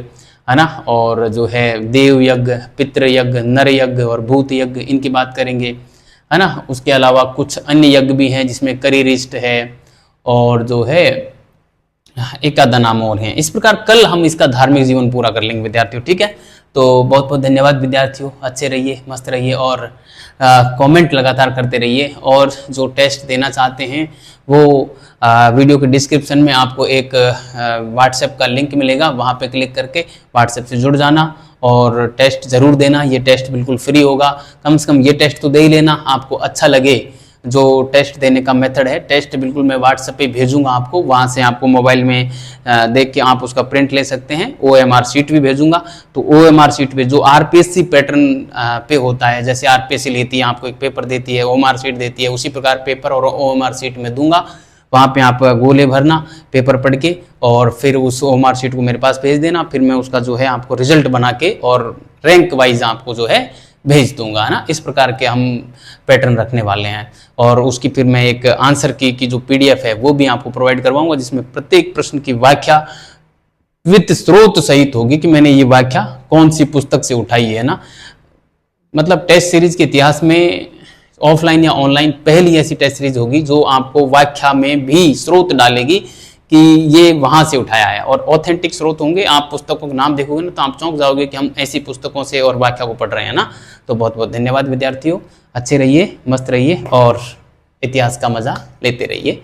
है ना, और जो है देव यज्ञ, पितृ यज्ञ, नर यज्ञ और भूत यज्ञ, इनकी बात करेंगे, है ना। उसके अलावा कुछ अन्य यज्ञ भी हैं जिसमें करिरिष्ट है और जो है एक आधा नाम और हैं। इस प्रकार कल हम इसका धार्मिक जीवन पूरा कर लेंगे विद्यार्थियों, ठीक है। तो बहुत बहुत धन्यवाद विद्यार्थियों, अच्छे रहिए, मस्त रहिए और कमेंट लगातार करते रहिए। और जो टेस्ट देना चाहते हैं वो वीडियो के डिस्क्रिप्शन में आपको एक व्हाट्सएप का लिंक मिलेगा, वहाँ पे क्लिक करके व्हाट्सएप से जुड़ जाना और टेस्ट ज़रूर देना। ये टेस्ट बिल्कुल फ्री होगा, कम से कम ये टेस्ट तो दे ही लेना, आपको अच्छा लगे जो टेस्ट देने का मेथड है। टेस्ट बिल्कुल मैं व्हाट्सएप पे भेजूंगा आपको, वहाँ से आपको मोबाइल में देख के आप उसका प्रिंट ले सकते हैं। OMR शीट भी भेजूंगा, तो OMR शीट पे जो RPSC पैटर्न पे होता है, जैसे RPSC लेती है आपको एक पेपर देती है, OMR शीट देती है, उसी प्रकार पेपर और OMR शीट में दूंगा। वहाँ पे आप गोले भरना पेपर पढ़ के और फिर उस OMR शीट को मेरे पास भेज देना, फिर मैं उसका जो है आपको रिजल्ट बना के और रैंक वाइज आपको जो है भेज दूंगा, है ना। इस प्रकार के हम पैटर्न रखने वाले हैं और उसकी फिर मैं एक आंसर की जो PDF है वो भी आपको प्रोवाइड करवाऊंगा, जिसमें प्रत्येक प्रश्न की व्याख्या विद स्रोत सहित होगी कि मैंने ये व्याख्या कौन सी पुस्तक से उठाई है ना। मतलब टेस्ट सीरीज के इतिहास में ऑफलाइन या ऑनलाइन पहली ऐसी टेस्ट सीरीज होगी जो आपको व्याख्या में भी स्रोत डालेगी कि ये वहां से उठाया है, और ऑथेंटिक स्रोत होंगे। आप पुस्तकों के नाम देखोगे ना तो आप चौंक जाओगे कि हम ऐसी पुस्तकों से और व्याख्या को पढ़ रहे हैं ना। तो बहुत बहुत धन्यवाद विद्यार्थियों, अच्छे रहिए, मस्त रहिए और इतिहास का मजा लेते रहिए।